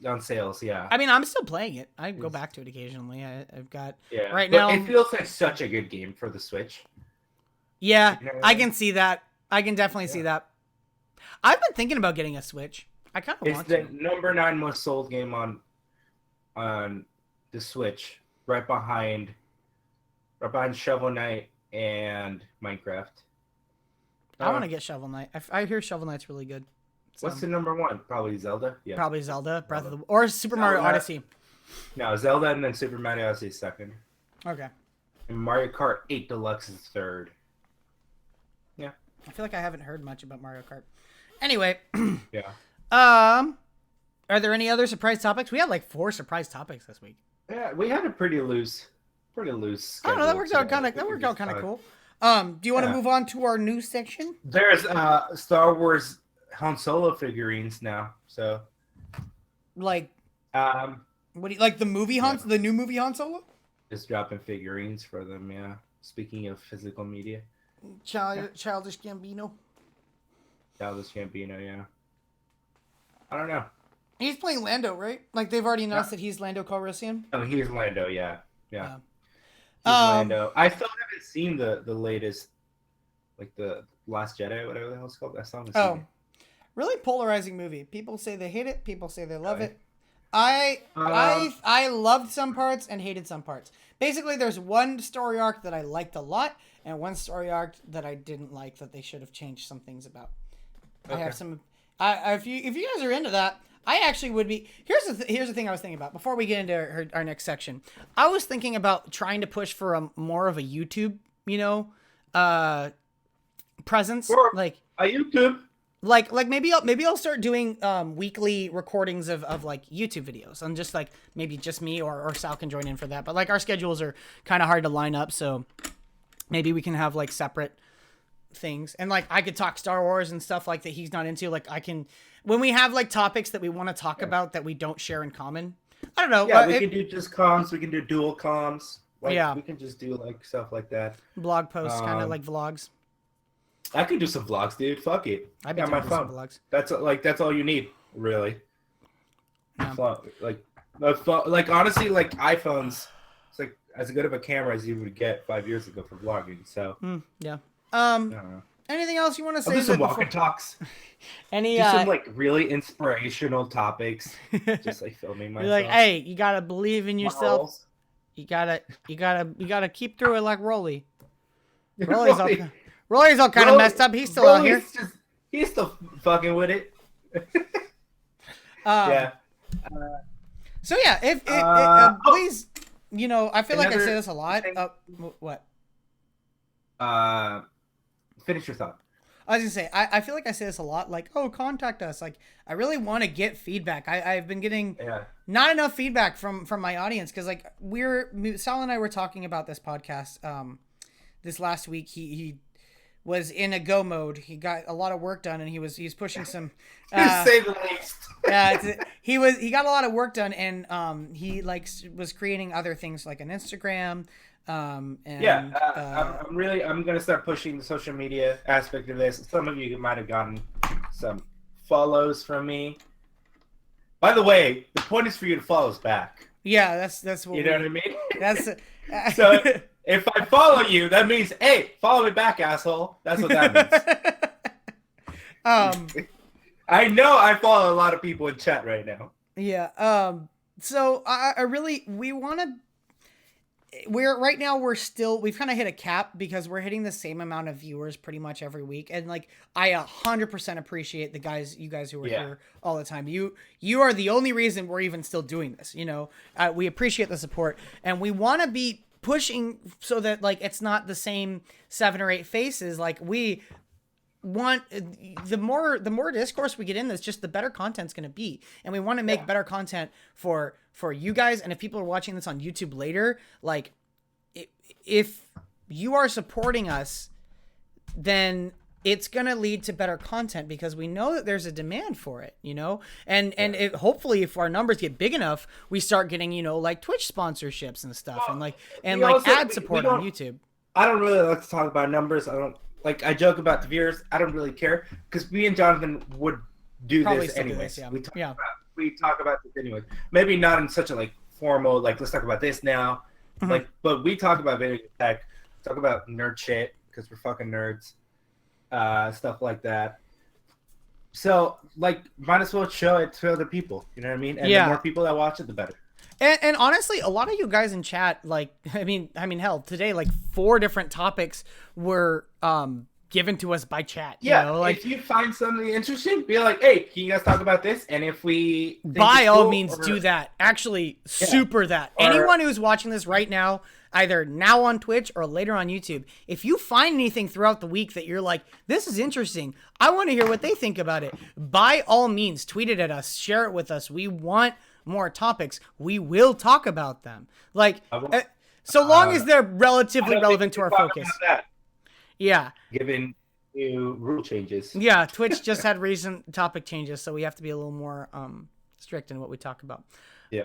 Speaker 1: on sales, yeah.
Speaker 2: I mean, I'm still playing it. I go back to it occasionally. I've got.
Speaker 1: Yeah.
Speaker 2: Right
Speaker 1: But
Speaker 2: now-
Speaker 1: it feels like such a good game for the Switch.
Speaker 2: Yeah,
Speaker 1: You know what
Speaker 2: I
Speaker 1: I
Speaker 2: can see that. I can definitely see that. I've been thinking about getting a Switch. I kind of
Speaker 1: It's
Speaker 2: want
Speaker 1: the
Speaker 2: to.
Speaker 1: number 9 most sold game on the Switch, right behind Shovel Knight and Minecraft.
Speaker 2: I want to get Shovel Knight. I hear Shovel Knight's really good. So,
Speaker 1: What's the number 1? Probably Zelda. Yeah.
Speaker 2: probably Zelda, Breath of the or Super Mario
Speaker 1: Zelda.
Speaker 2: Odyssey.
Speaker 1: No, Zelda and then Super Mario Odyssey second,
Speaker 2: Okay.
Speaker 1: and Mario Kart 8 Deluxe is third.
Speaker 2: I feel like I haven't heard much about Mario Kart. Anyway,
Speaker 1: Yeah.
Speaker 2: are there any other surprise topics? We had like 4 surprise topics this week.
Speaker 1: Yeah, we had a pretty loose.
Speaker 2: I don't know.
Speaker 1: schedule
Speaker 2: That worked out
Speaker 1: today.
Speaker 2: kind of. That worked out kind of cool. Do you want to
Speaker 1: Yeah.
Speaker 2: move on to our news section?
Speaker 1: There's Star Wars Han Solo figurines now. So
Speaker 2: Like,
Speaker 1: um,
Speaker 2: what do you like? The movie the new movie Han Solo?
Speaker 1: just dropping figurines for them. Yeah. Speaking of physical media,
Speaker 2: Childish Gambino.
Speaker 1: Childish Gambino. Yeah. I don't know.
Speaker 2: He's playing Lando, right? Like they've already announced that he's Lando Calrissian.
Speaker 1: Oh, he's Lando. Yeah.
Speaker 2: Yeah.
Speaker 1: He's Lando. I still haven't seen the latest, like the Last Jedi, whatever the hell it's called. I still haven't seen
Speaker 2: Oh,
Speaker 1: it.
Speaker 2: really polarizing movie. People say they hate it. People say they love
Speaker 1: Really?
Speaker 2: it. I loved some parts and hated some parts. Basically, there's one story arc that I liked a lot, and one story arc that I didn't like that they should have changed some things about. I have
Speaker 1: Okay.
Speaker 2: some. If you guys are into that, I actually would be. Here's the thing I was thinking about before we get into our next section. I was thinking about trying to push for a more of a YouTube, presence,
Speaker 1: Or
Speaker 2: like
Speaker 1: a YouTube.
Speaker 2: maybe I'll start doing weekly recordings of like YouTube videos, and just like maybe just me or Sal can join in for that. But like our schedules are kind of hard to line up, so maybe we can have like separate things, and like I could talk Star Wars and stuff like that he's not into. Like I can, when we have like topics that we want to talk about that we don't share in common. I don't know.
Speaker 1: Yeah, we can do just comms. We can do dual comms. Like,
Speaker 2: Yeah.
Speaker 1: we can just do like stuff like that.
Speaker 2: Blog posts, kind of like vlogs.
Speaker 1: I could do some vlogs, dude. Fuck it.
Speaker 2: I've been
Speaker 1: Got my
Speaker 2: doing some
Speaker 1: phone.
Speaker 2: vlogs.
Speaker 1: That's all you need, really.
Speaker 2: Yeah.
Speaker 1: Like honestly, like iPhones, it's like as good of a camera as you would get 5 years ago for vlogging. So
Speaker 2: Yeah.
Speaker 1: I don't know.
Speaker 2: Anything else you want to
Speaker 1: I'll
Speaker 2: say?
Speaker 1: do some
Speaker 2: before-
Speaker 1: walk and talks.
Speaker 2: Any
Speaker 1: Do some like really inspirational topics. Just like filming myself.
Speaker 2: you're like, hey, you gotta believe in yourself.
Speaker 1: Morals.
Speaker 2: You gotta keep through it like Rolly. Rolly's all kind of messed up. He's still out here.
Speaker 1: He's still fucking with it.
Speaker 2: Um,
Speaker 1: Yeah.
Speaker 2: So yeah, if please, I feel like I
Speaker 1: Another
Speaker 2: say this a lot.
Speaker 1: thing-
Speaker 2: What?
Speaker 1: Finish your thought.
Speaker 2: I was gonna say, I feel like I say this a lot. Like, oh, contact us. Like, I really want to get feedback. I've been getting
Speaker 1: Yeah.
Speaker 2: not enough feedback from my audience, because like Sal and I were talking about this podcast this last week. He was in a go mode. He got a lot of work done, and he's pushing some
Speaker 1: To say the least.
Speaker 2: he got a lot of work done, and he like was creating other things like an Instagram, and
Speaker 1: I'm gonna start pushing the social media aspect of this. Some of you might have gotten some follows from me. By the way, the point is for you to follow us back.
Speaker 2: yeah, that's what
Speaker 1: You know what I mean?
Speaker 2: that's
Speaker 1: So if I follow you, that means, hey, follow me back, asshole. That's what that means. I know I follow a lot of people in chat right now.
Speaker 2: Yeah. So I really, we've kind of hit a cap, because we're hitting the same amount of viewers pretty much every week. And like, I 100% appreciate you guys who are here all the time. You are the only reason we're even still doing this. We appreciate the support, and we want to be pushing so that like, it's not the same 7 or 8 faces. Like, we want the more discourse we get in this, just the better content's going to be, and we want to make better content for you guys. And if people are watching this on YouTube later, like, if you are supporting us, then it's going to lead to better content, because we know that there's a demand for it, and hopefully if our numbers get big enough, we start getting, like Twitch sponsorships and stuff, and ad support on YouTube.
Speaker 1: I don't really like to talk about numbers. I joke about the viewers. I don't really care, because me and Jonathan would do
Speaker 2: Probably
Speaker 1: this
Speaker 2: still do
Speaker 1: anyways.
Speaker 2: this, yeah.
Speaker 1: We talk about this anyways. Maybe not in such a like formal, like, let's talk about this now.
Speaker 2: Mhm.
Speaker 1: But we talk about video tech, talk about nerd shit, because we're fucking nerds, stuff like that. So like, might as well show it to other people. You know what I mean? And the more people that watch it, the better.
Speaker 2: And honestly, a lot of you guys in chat, like, I mean, hell, today, like 4 different topics were given to us by chat.
Speaker 1: Yeah,
Speaker 2: like,
Speaker 1: if you find something interesting, be like, hey, can you guys talk about this? And if we think
Speaker 2: by
Speaker 1: it's
Speaker 2: all
Speaker 1: cool,
Speaker 2: means,
Speaker 1: or-
Speaker 2: do that. Actually, super that.
Speaker 1: Or-
Speaker 2: Anyone who's watching this right now, either now on Twitch or later on YouTube, if you find anything throughout the week that you're like, this is interesting, I want to hear what they think about it, by all means, tweet it at us, share it with us. We want more topics. We will talk about them. Like, so long as they're relatively relevant to our focus.
Speaker 1: That,
Speaker 2: Yeah.
Speaker 1: given new rule changes.
Speaker 2: Yeah, Twitch just had recent topic changes, so we have to be a little more strict in what we talk about.
Speaker 1: Yeah.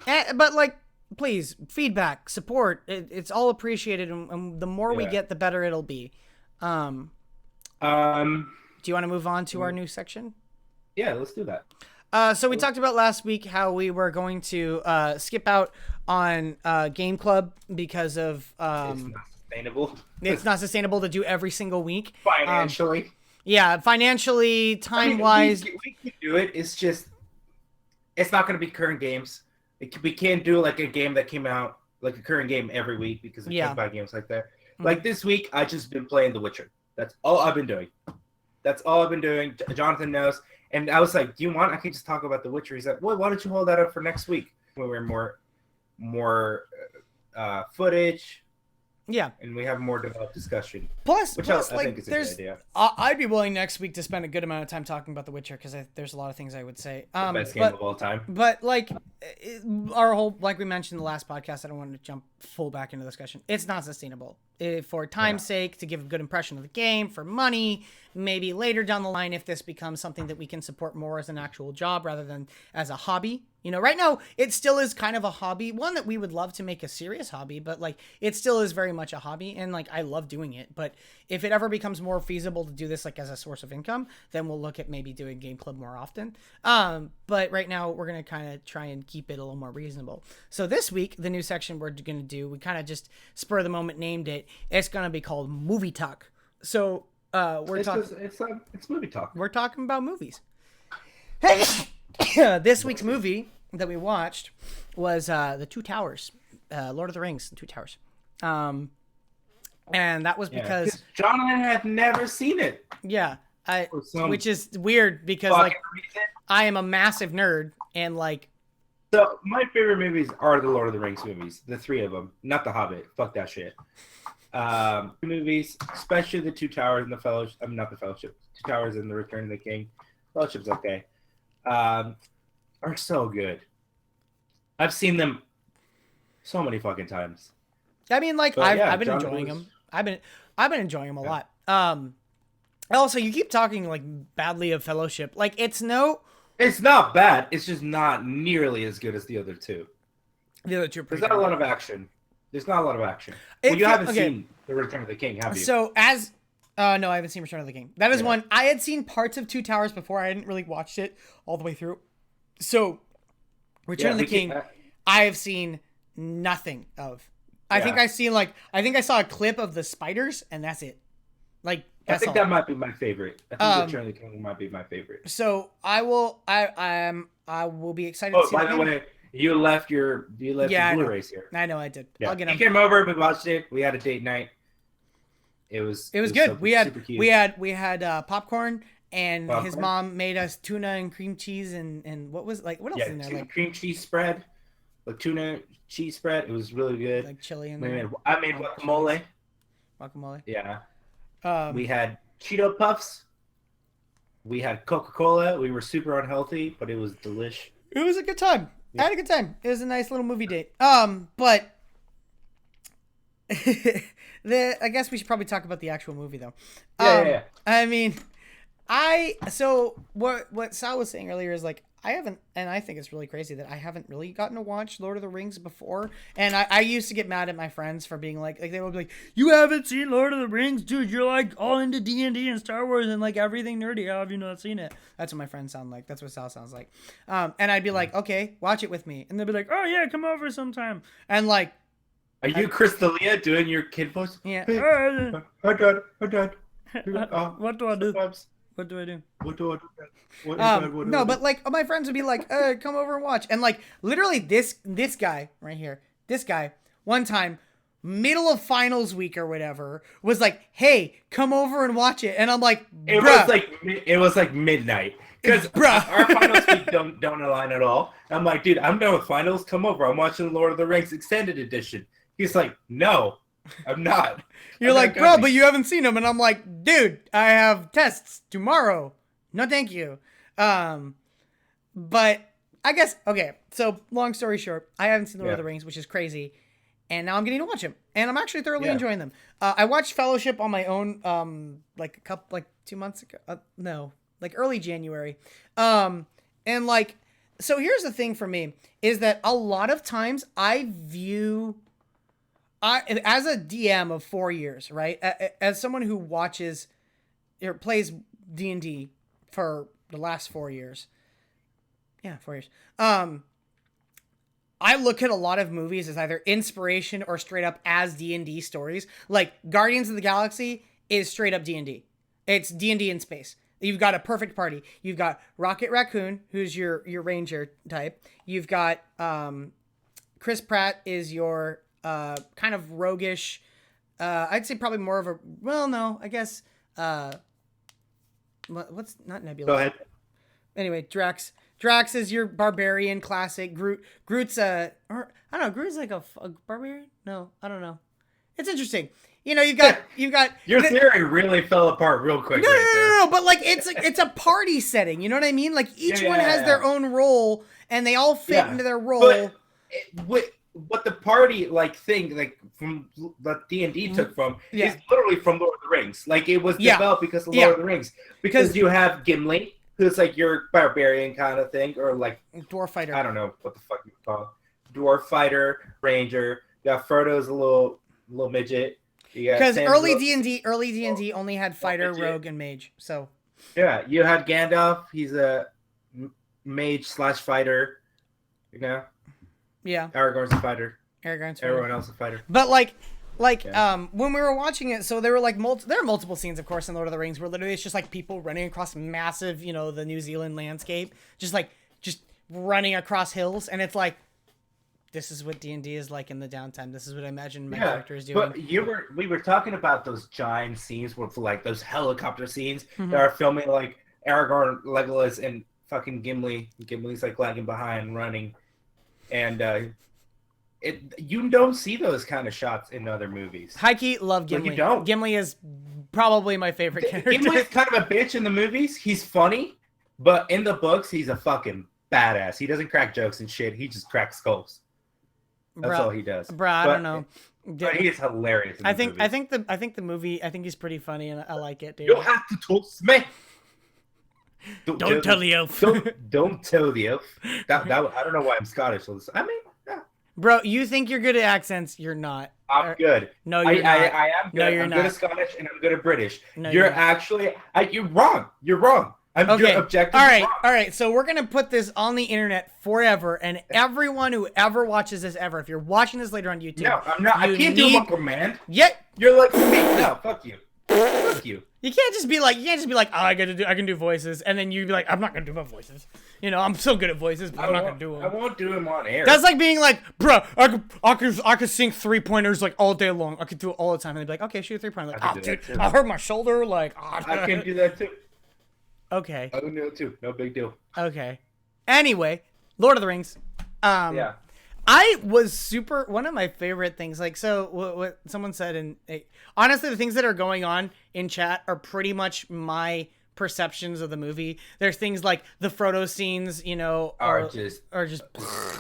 Speaker 2: But like, please, feedback, support, it's all appreciated, and the more we get, the better it'll be. Do you want to move on to our new section?
Speaker 1: Yeah, let's do that.
Speaker 2: So we talked about last week how we were going to skip out on Game Club because of
Speaker 1: It's not sustainable.
Speaker 2: it's not sustainable to do every single week.
Speaker 1: Financially.
Speaker 2: Yeah, financially, time-wise.
Speaker 1: We could do it. It's just, it's not going to be current games. We can't do like a game that came out, like a current game every week, because we can't buy games like that. Like this week, I just been playing The Witcher. That's all I've been doing. That's all I've been doing. Jonathan knows. And I was like, do you want? I can just talk about The Witcher. He's like, well, why don't you hold that up for next week when we're more footage
Speaker 2: Yeah.
Speaker 1: and we have more developed discussion.
Speaker 2: Plus,
Speaker 1: Which
Speaker 2: plus
Speaker 1: I
Speaker 2: like,
Speaker 1: think is a
Speaker 2: there's,
Speaker 1: good idea.
Speaker 2: I'd be willing next week to spend a good amount of time talking about The Witcher because there's a lot of things I would say.
Speaker 1: Best game of all time.
Speaker 2: But like our whole, like we mentioned in the last podcast, I don't want to jump full back into the discussion. It's not sustainable. For time's sake, to give a good impression of the game, for money, maybe later down the line, if this becomes something that we can support more as an actual job rather than as a hobby. You know, right now it still is kind of a hobby, one that we would love to make a serious hobby, but like it still is very much a hobby, and like I love doing it. But if it ever becomes more feasible to do this like as a source of income, then we'll look at maybe doing Game Club more often. But right now we're gonna kind of try and keep it a little more reasonable. So this week, the new section we're gonna do, we kind of just spur of the moment named it. It's gonna be called Movie Talk. So
Speaker 1: it's movie talk.
Speaker 2: we're talking about movies. This week's movie that we watched was The Two Towers, Lord of the Rings, The Two Towers. And that was because
Speaker 1: John and I have never seen it.
Speaker 2: which is weird because like I am a massive nerd and like.
Speaker 1: So my favorite movies are the Lord of the Rings movies, the three of them, not The Hobbit. Fuck that shit. Movies, especially The Two Towers and the Fellowship. I mean, not the Fellowship. Two Towers and the Return of the King. Fellowship's okay. Are so good. I've seen them so many fucking times.
Speaker 2: I mean, like I've been enjoying them. I've been enjoying them a lot. Also, you keep talking like badly of Fellowship. Like it's not
Speaker 1: bad. It's just not nearly as good as the other two.
Speaker 2: The other two.
Speaker 1: There's not a lot of action. Well, you haven't seen The Return of the King, have you?
Speaker 2: So no, I haven't seen Return of the King. That is one I had seen parts of Two Towers before. I hadn't really watched it all the way through. So Return of the King, I have seen nothing of. I think I saw a clip of the spiders, and that's it. Like
Speaker 1: I think that might be my favorite. I think Return of the King might be my favorite.
Speaker 2: So I will be excited to see.
Speaker 1: By the way, you left your Blu-rays here.
Speaker 2: I know I did.
Speaker 1: Yeah.
Speaker 2: I'll get them.
Speaker 1: He came over, we watched it. We had a date night. It was
Speaker 2: good. We had popcorn, and
Speaker 1: Popcorn.
Speaker 2: his mom made us tuna and cream cheese and what else in there? Like
Speaker 1: cream cheese spread, like tuna cheese spread. It was really good.
Speaker 2: Like chili in there.
Speaker 1: I made guacamole.
Speaker 2: Guacamole.
Speaker 1: Yeah. We had Cheeto Puffs. We had Coca-Cola. We were super unhealthy, but it was delish.
Speaker 2: It was a good time. I had a good time. It was a nice little movie date. But I guess we should probably talk about the actual movie though.
Speaker 1: Yeah.
Speaker 2: I mean, what Sal was saying earlier is like I haven't, and I think it's really crazy that I haven't really gotten to watch Lord of the Rings before. And I used to get mad at my friends for being like they would be like, you haven't seen Lord of the Rings, dude. You're like all into D&D and Star Wars and like everything nerdy. How have you not seen it? That's what my friends sound like. That's what Sal sounds like. And I'd be like, okay, watch it with me. And they'd be like, oh yeah, come over sometime. And like,
Speaker 1: are you Chris D'Elia doing your kid voice?
Speaker 2: Yeah.
Speaker 1: Hey, hi dad.
Speaker 2: What do I do?
Speaker 1: Sometimes.
Speaker 2: What do I do?
Speaker 1: What do I do?
Speaker 2: No, but like my friends would be like, come over and watch. And like literally this guy right here, one time, middle of finals week or whatever, was like, hey, come over and watch it. And I'm like,
Speaker 1: it was like midnight. Because our finals week don't align at all. I'm like, dude, I'm done with finals. Come over. I'm watching Lord of the Rings Extended Edition. He's like, no, I'm not.
Speaker 2: You're like, bro, but you haven't seen them. And I'm like, dude, I have tests tomorrow. No, thank you. But I guess, okay. So long story short, I haven't seen Lord of the Rings, which is crazy. And now I'm getting to watch them. And I'm actually thoroughly enjoying them. I watched Fellowship on my own, 2 months ago. No, like early January. And like, so here's the thing for me is that a lot of times I view, as a DM of 4 years, right? As someone who watches or plays D&D for the last 4 years. Yeah, 4 years. I look at a lot of movies as either inspiration or straight up as D&D stories. Like Guardians of the Galaxy is straight up D&D. It's D&D in space. You've got a perfect party. You've got Rocket Raccoon, who's your ranger type. You've got Chris Pratt is your kind of roguish. I'd say probably more of a. Well, no, I guess. what's not Nebula?
Speaker 1: Go ahead.
Speaker 2: Anyway, Drax. Drax is your barbarian classic. Groot's I don't know. Groot's like a barbarian. No, I don't know. It's interesting. You know, you've got
Speaker 1: Your theory really fell apart real quick.
Speaker 2: No, but like it's a party setting. You know what I mean? Like each one has their own role, and they all fit into their role.
Speaker 1: But what the party like thing like from what D&D took from is literally from Lord of the Rings. Like it was developed because of Lord of the Rings. Because you have Gimli, who's like your barbarian kind of thing, or like
Speaker 2: dwarf fighter.
Speaker 1: I don't know what the fuck you call it. Dwarf fighter, ranger. You got Frodo's a little midget.
Speaker 2: Because early D&D only had fighter, rogue, and mage. So
Speaker 1: yeah, you had Gandalf. He's a mage / fighter. You know.
Speaker 2: Yeah.
Speaker 1: Aragorn's a fighter. Everyone else a fighter.
Speaker 2: But like when we were watching it, so there were like there are multiple scenes, of course, in Lord of the Rings where literally it's just like people running across massive, you know, the New Zealand landscape, just running across hills, and it's like, this is what D&D is like in the downtime. This is what I imagine my character is doing.
Speaker 1: But we were talking about those giant scenes with like those helicopter scenes that are filming like Aragorn, Legolas, and fucking Gimli. Gimli's like lagging behind, running, and you don't see those kind of shots in other movies.
Speaker 2: Hikey, love Gimli.
Speaker 1: Like, you don't.
Speaker 2: Gimli is probably my favorite character.
Speaker 1: Gimli's kind of a bitch in the movies. He's funny, but in the books, he's a fucking badass. He doesn't crack jokes and shit. He just cracks skulls. That's all he does.
Speaker 2: I don't know.
Speaker 1: But he is hilarious.
Speaker 2: I think the movie. I think he's pretty funny, and I like it, dude.
Speaker 1: You have to toast me.
Speaker 2: Don't tell the elf.
Speaker 1: Don't tell the elf. That I don't know why I'm Scottish. So I mean, yeah.
Speaker 2: Bro, you think you're good at accents? You're not.
Speaker 1: I'm good.
Speaker 2: No, you're not.
Speaker 1: I am good.
Speaker 2: No, you're
Speaker 1: I'm
Speaker 2: not.
Speaker 1: good at Scottish and I'm good at British.
Speaker 2: No,
Speaker 1: you're actually. You're wrong. You're wrong. You're objectively wrong.
Speaker 2: All right. So we're gonna put this on the internet forever, and everyone who ever watches this ever, if you're watching this later on YouTube,
Speaker 1: No, I'm not. I can't do one command.
Speaker 2: Yet
Speaker 1: you're like, hey, no, fuck you. Fuck you.
Speaker 2: You can't just be like, oh, I can do voices, and then you'd be like, I'm not gonna do my voices. You know, I'm so good at voices, but I'm not gonna do them.
Speaker 1: I won't do them on air.
Speaker 2: That's like being like, bro, I could sing 3-pointers like all day long. I could do it all the time, and they'd be like, okay, shoot a 3-pointer. Like, dude, I hurt my shoulder. Like,
Speaker 1: I can do that too.
Speaker 2: Okay.
Speaker 1: I can do it too. No big deal.
Speaker 2: Okay. Anyway, Lord of the Rings.
Speaker 1: Yeah.
Speaker 2: I was one of my favorite things. Like, so what someone said, and honestly, the things that are going on in chat are pretty much my perceptions of the movie. There's things like the Frodo scenes, you know, are just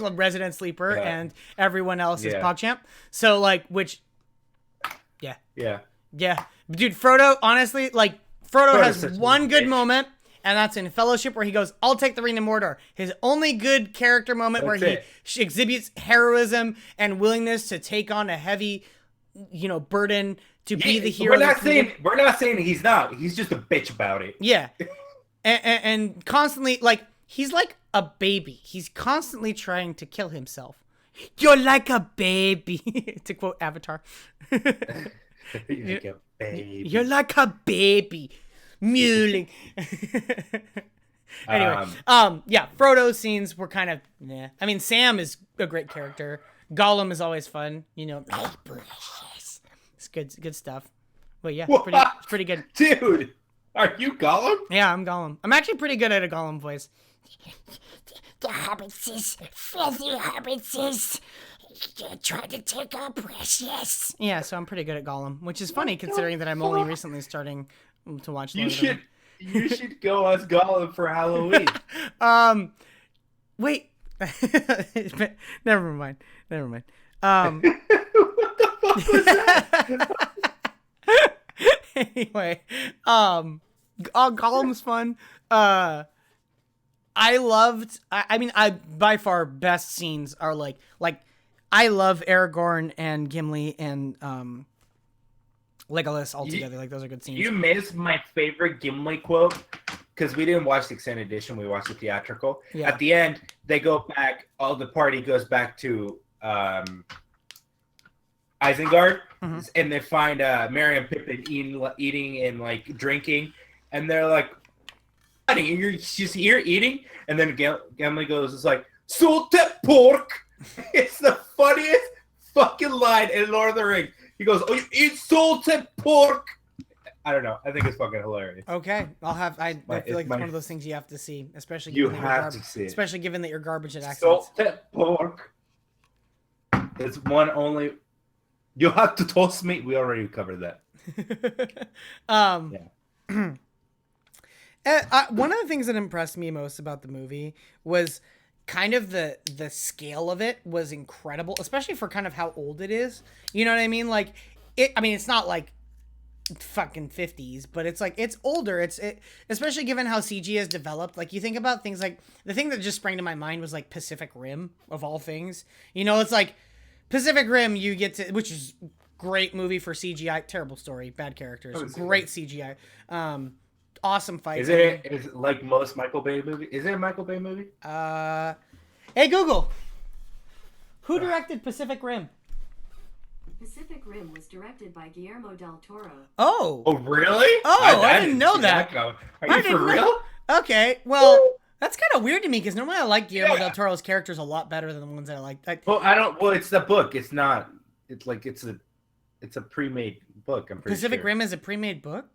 Speaker 2: Resident Sleeper, and everyone else is PogChamp. So like, yeah, dude, Frodo. Honestly, like Frodo has one good moment. And that's in Fellowship where he goes, I'll take the ring to Mordor. His only good character moment where he exhibits heroism and willingness to take on a heavy, you know, burden to be the hero.
Speaker 1: We're not saying he's not. He's just a bitch about it.
Speaker 2: Yeah. and constantly, like, he's like a baby. He's constantly trying to kill himself. You're like a baby. To quote Avatar.
Speaker 1: You're like a baby.
Speaker 2: You're like a baby. Mewling. Anyway, yeah, Frodo's scenes were kind of, I mean, Sam is a great character. Gollum is always fun, you know. It's good stuff. But yeah, it's pretty good.
Speaker 1: Dude, are you Gollum?
Speaker 2: Yeah, I'm Gollum. I'm actually pretty good at a Gollum voice.
Speaker 4: The hobbitses, filthy hobbitses, trying to take our precious.
Speaker 2: Yeah, so I'm pretty good at Gollum, which is funny considering that I'm only recently starting to watch.
Speaker 1: You should go as Gollum for Halloween.
Speaker 2: Wait. Never mind.
Speaker 1: What the fuck was that?
Speaker 2: Anyway, Gollum's fun. I mean, by far best scenes are like I love Aragorn and Gimli and Legolas all together. Like, those are good scenes.
Speaker 1: You missed my favorite Gimli quote because we didn't watch the extended edition. We watched the theatrical. Yeah. At the end, they go back. All the party goes back to Isengard, and they find Merry and Pippin eating and like drinking, and they're like, "You're just here eating," and then Gimli goes, "It's like salted pork." It's the funniest fucking line in Lord of the Rings. He goes, "Oh, you eat salted pork," I don't know. I think it's fucking hilarious.
Speaker 2: Okay, I'll have. I
Speaker 1: My-
Speaker 2: feel like
Speaker 1: it's
Speaker 2: it's
Speaker 1: my-
Speaker 2: one of those things you have to see, especially
Speaker 1: You
Speaker 2: given that you're
Speaker 1: have to see it.
Speaker 2: especially given that you're garbage at accents.
Speaker 1: Salted pork. It's one only. You have to toast meat. We already covered that.
Speaker 2: One of the things that impressed me most about the movie was kind of the scale of it was incredible, especially for kind of how old it is. You know what I mean? Like it. I mean, it's not like fucking 50s, but it's like it's older. Especially given how CG has developed. Like you think about things like the thing that just sprang to my mind was like Pacific Rim of all things. You know, it's like Pacific Rim. You get to, which is great movie for CGI. Terrible story, bad characters, great CGI. Awesome fight.
Speaker 1: Is it like most Michael Bay movie? Is it a Michael Bay movie?
Speaker 2: Hey Google, who directed Pacific Rim?
Speaker 3: Pacific Rim was directed by Guillermo del Toro.
Speaker 2: Oh,
Speaker 1: Oh, really?
Speaker 2: Oh, I didn't know
Speaker 1: see
Speaker 2: that.
Speaker 1: Are
Speaker 2: I
Speaker 1: you for
Speaker 2: didn't know-
Speaker 1: real?
Speaker 2: okay. Well, that's kind of weird to me because normally I like Guillermo del Toro's characters a lot better than the ones that I like.
Speaker 1: Well, I don't. Well, it's the book. It's not. It's like it's a pre-made book. I'm pretty
Speaker 2: Pacific
Speaker 1: sure.
Speaker 2: Rim is a pre-made book.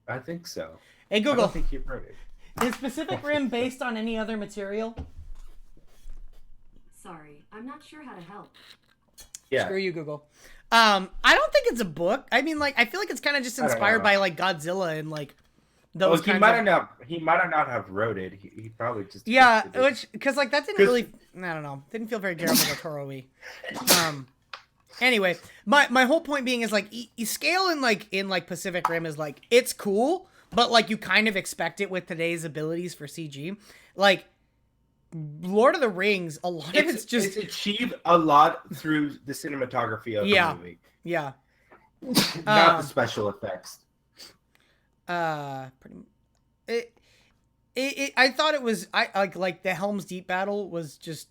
Speaker 1: I think so.
Speaker 2: Hey
Speaker 1: I
Speaker 2: Google,
Speaker 1: don't think you've heard it.
Speaker 2: is Pacific Rim based on any other material?
Speaker 3: Sorry, I'm not sure how to help.
Speaker 1: Yeah.
Speaker 2: Screw you, Google. I don't think it's a book. I mean, like, I feel like it's kind of just
Speaker 1: I don't
Speaker 2: inspired
Speaker 1: know.
Speaker 2: by like Godzilla and like
Speaker 1: Well,
Speaker 2: those
Speaker 1: he
Speaker 2: kinds
Speaker 1: might
Speaker 2: of.
Speaker 1: have not. He might have not have wrote it. He probably just.
Speaker 2: Yeah,
Speaker 1: did it.
Speaker 2: which because like that didn't
Speaker 1: 'Cause-
Speaker 2: really. I don't know. Didn't feel very Guillermo del Toro-y. Anyway, my whole point being is like scale in like Pacific Rim is like it's cool, but like you kind of expect it with today's abilities for CG. Like Lord of the Rings, a lot of it's just
Speaker 1: it's achieved a lot through the cinematography of
Speaker 2: Yeah.
Speaker 1: the movie,
Speaker 2: yeah.
Speaker 1: not
Speaker 2: Um,
Speaker 1: the special effects.
Speaker 2: Pretty. I thought it was like the Helm's Deep battle was just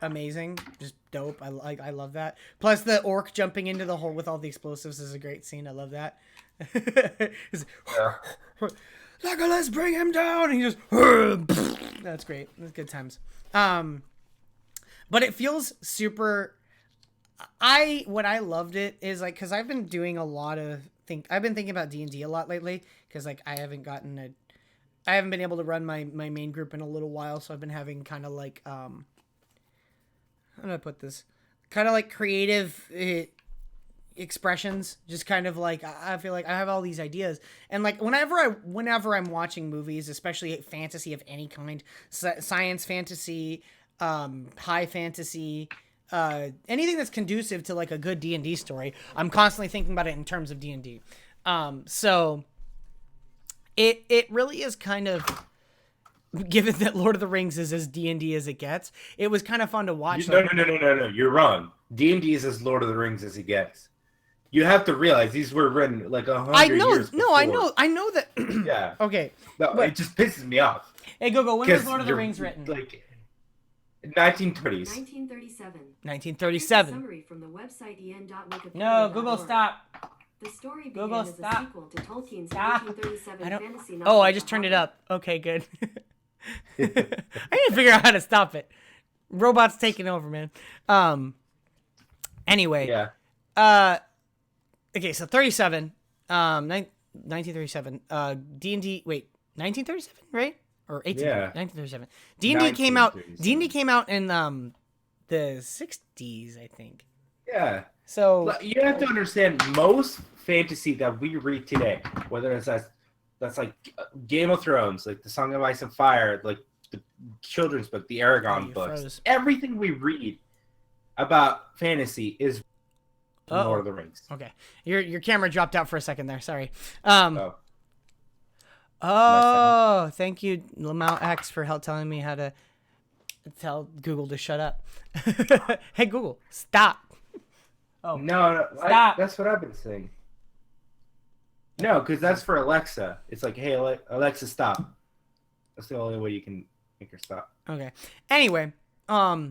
Speaker 2: amazing, just dope. I love that. Plus the orc jumping into the hole with all the explosives is a great scene. I love that. Like, let's bring him down. And he just that's great. That's good times. But it feels super. What I loved it is like because I've been doing a lot of I've been thinking about D&D a lot lately because like I haven't been able to run my main group in a little while, so I've been having kind of like how do I put this? Kind of like creative expressions, just kind of like I feel like I have all these ideas, and like whenever I'm watching movies, especially fantasy of any kind, science fantasy, high fantasy, anything that's conducive to like a good D&D story, I'm constantly thinking about it in terms of D&D. So it really is kind of, given that Lord of the Rings is as D&D as it gets, it was kind of fun to watch.
Speaker 1: No. You're wrong. D&D is as Lord of the Rings as it gets. You have to realize these were written like 100
Speaker 2: I know,
Speaker 1: years
Speaker 2: no, I
Speaker 1: before.
Speaker 2: know, I know that.
Speaker 1: Yeah.
Speaker 2: Okay.
Speaker 1: No,
Speaker 2: But-
Speaker 1: it just pisses me off.
Speaker 2: Hey Google, when was
Speaker 1: 'Cause
Speaker 2: Lord of the
Speaker 1: you're,
Speaker 2: Rings written?
Speaker 1: Like 1930s.
Speaker 3: 1937.
Speaker 2: 1937.
Speaker 3: Summary from the website en.wikipedia.org.
Speaker 2: No, Google, stop.
Speaker 3: The story
Speaker 2: Google,
Speaker 3: began as
Speaker 2: stop.
Speaker 3: a sequel to Tolkien's
Speaker 2: Stop.
Speaker 3: 1937
Speaker 2: I don't.
Speaker 3: fantasy
Speaker 2: Oh,
Speaker 3: novel.
Speaker 2: I just turned it up. Okay, good. I need to figure out how to stop it. Robots taking over, man. Anyway.
Speaker 1: Yeah.
Speaker 2: Okay, so 37. 1937. D&D. Wait, 1937, right? Or 18?
Speaker 1: Yeah.
Speaker 2: 1937. D&D came out.
Speaker 1: 1937.
Speaker 2: D&D came out in the 60s, I think.
Speaker 1: Yeah.
Speaker 2: So
Speaker 1: You have to understand most fantasy that we read today, whether it's that's like Game of Thrones, like the Song of Ice and Fire, like the children's book, the Aragon
Speaker 2: you
Speaker 1: books,
Speaker 2: froze.
Speaker 1: everything we read about fantasy is
Speaker 2: Uh-oh.
Speaker 1: Lord of the Rings.
Speaker 2: okay, your camera dropped out for a second there. Sorry.
Speaker 1: Oh.
Speaker 2: Oh, thank you, Lamau X, for telling me how to tell Google to shut up. Hey, Google, stop. Oh,
Speaker 1: No,
Speaker 2: Stop.
Speaker 1: that's what I've been saying. No, because that's for Alexa. It's like, hey, Alexa, stop. That's the only way you can make her stop.
Speaker 2: okay. Anyway, I've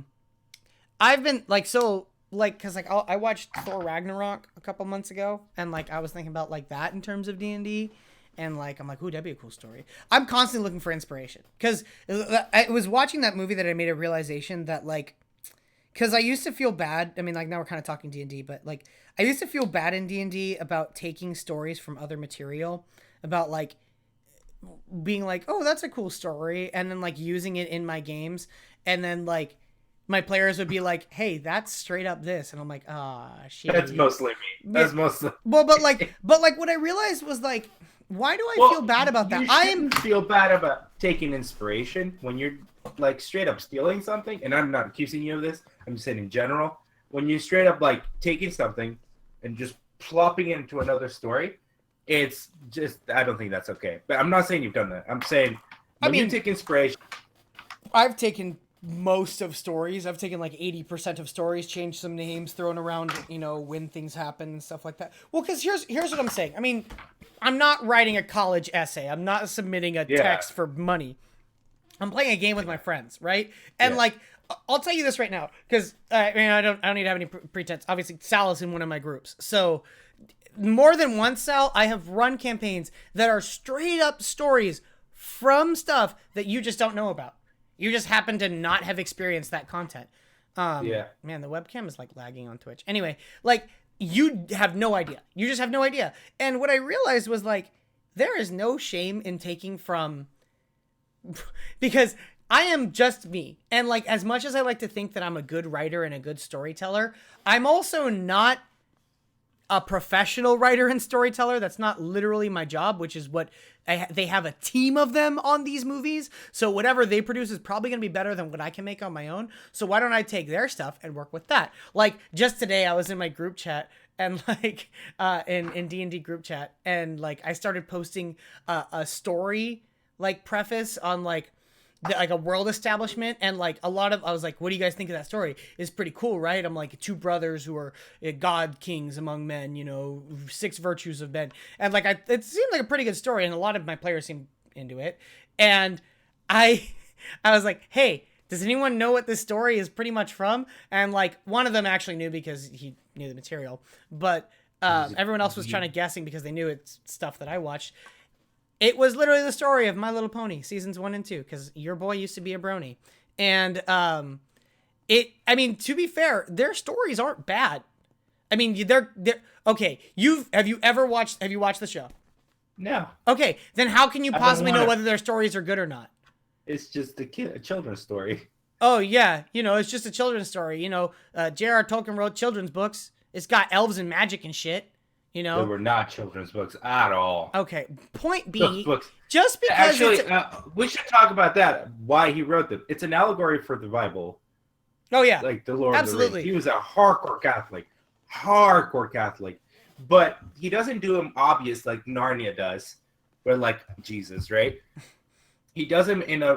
Speaker 2: been because I watched Thor Ragnarok a couple months ago, and like I was thinking about like that in terms of D&D, and like I'm like, ooh, that'd be a cool story. I'm constantly looking for inspiration because I was watching that movie that I made a realization that like, because I used to feel bad. I mean, like now we're kind of talking D&D, but like I used to feel bad in D&D about taking stories from other material, about like being like, oh, that's a cool story, and then like using it in my games, and then like my players would be like, hey, that's straight up this, and I'm like, ah, shit.
Speaker 1: That's mostly me. That's mostly.
Speaker 2: Well, but like what I realized was like, why do I feel bad about that?
Speaker 1: You shouldn't feel bad about taking inspiration when you're like straight up stealing something. And I'm not accusing you of this. I'm just saying in general, when you straight up like taking something and just plopping it into another story, it's just, I don't think that's okay. But I'm not saying you've done that. I'm saying when you take inspiration.
Speaker 2: I've taken most of stories. I've taken like 80% of stories, changed some names, thrown around, you know, when things happen and stuff like that. Well, because here's what I'm saying. I mean, I'm not writing a college essay. I'm not submitting a text for money. I'm playing a game with my friends, right? And like, I'll tell you this right now, because I mean, I don't need to have any pretense. Obviously, Sal is in one of my groups, so more than once, Sal, I have run campaigns that are straight up stories from stuff that you just don't know about. You just happen to not have experienced that content. Man, the webcam is like lagging on Twitch. Anyway, like you have no idea. You just have no idea. And what I realized was like, there is no shame in taking from, because I am just me. And like, as much as I like to think that I'm a good writer and a good storyteller, I'm also not a professional writer and storyteller. That's not literally my job, which is what they have a team of them on these movies. So whatever they produce is probably going to be better than what I can make on my own. So why don't I take their stuff and work with that? Like just today I was in my group chat and like in D&D group chat, and like I started posting a story like preface on like a world establishment, and like I was like, what do you guys think of that story? It's pretty cool, right? I'm like, two brothers who are god kings among men, you know, 6 virtues of men, and like it seemed like a pretty good story, and a lot of my players seemed into it, and I was like, hey, does anyone know what this story is pretty much from? And like one of them actually knew because he knew the material, but everyone else was trying to guessing because they knew it's stuff that I watched. It was literally the story of My Little Pony seasons 1 and 2, because your boy used to be a brony. And I mean, to be fair, their stories aren't bad. I mean, they're okay. Have you watched the show?
Speaker 1: No.
Speaker 2: Okay, then how can you possibly know whether their stories are good or not?
Speaker 1: It's just a children's story.
Speaker 2: Oh yeah, you know, it's just a children's story. You know, J.R.R. Tolkien wrote children's books. It's got elves and magic and shit. You know,
Speaker 1: they were not children's books at all.
Speaker 2: Okay, point being,
Speaker 1: books.
Speaker 2: Just because
Speaker 1: actually, we should talk about that. Why he wrote them? It's an allegory for the Bible.
Speaker 2: Oh yeah,
Speaker 1: like the Lord
Speaker 2: absolutely.
Speaker 1: Of the Rings. He was a hardcore Catholic, but he doesn't do them obvious like Narnia does, where like Jesus, right? He does them in a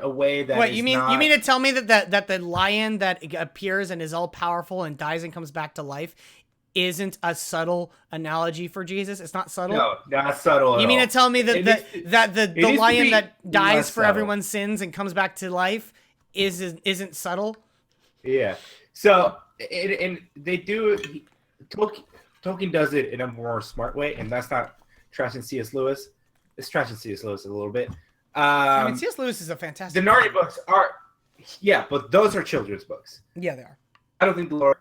Speaker 1: way that.
Speaker 2: Wait, you mean to tell me that the lion that appears and is all powerful and dies and comes back to life isn't a subtle analogy for Jesus? It's not subtle?
Speaker 1: No, not subtle.
Speaker 2: You mean to tell me that the lion that dies for everyone's sins and comes back to life isn't subtle? Yeah.
Speaker 1: So and they do. Tolkien does it in a more smart way, and that's not trashing C.S. Lewis. It's trashing C.S. Lewis a little bit.
Speaker 2: I mean, C.S. Lewis is a fantastic.
Speaker 1: The Narnia books are, yeah, but those are children's books.
Speaker 2: Yeah, they are.
Speaker 1: I don't think the Lord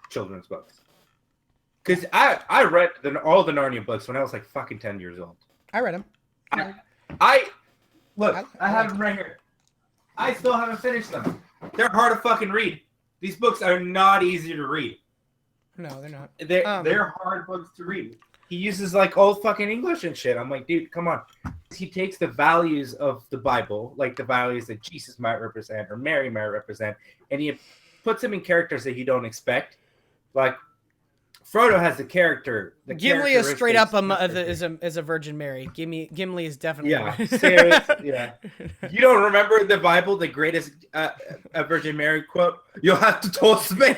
Speaker 1: children's books. Because I read all the Narnia books when I was like fucking 10 years old.
Speaker 2: I read them.
Speaker 1: I have them right here. I still haven't finished them. They're hard to fucking read. These books are not easy to read.
Speaker 2: No, they're not.
Speaker 1: They're hard books to read. He uses like old fucking English and shit. I'm like, dude, come on. He takes the values of the Bible, like the values that Jesus might represent or Mary might represent, and he puts them in characters that you don't expect. Like Frodo has the character.
Speaker 2: Gimli is straight up is a Virgin Mary. Gimli is definitely
Speaker 1: yeah. You don't remember the Bible, the greatest a Virgin Mary quote? You'll have to toast me.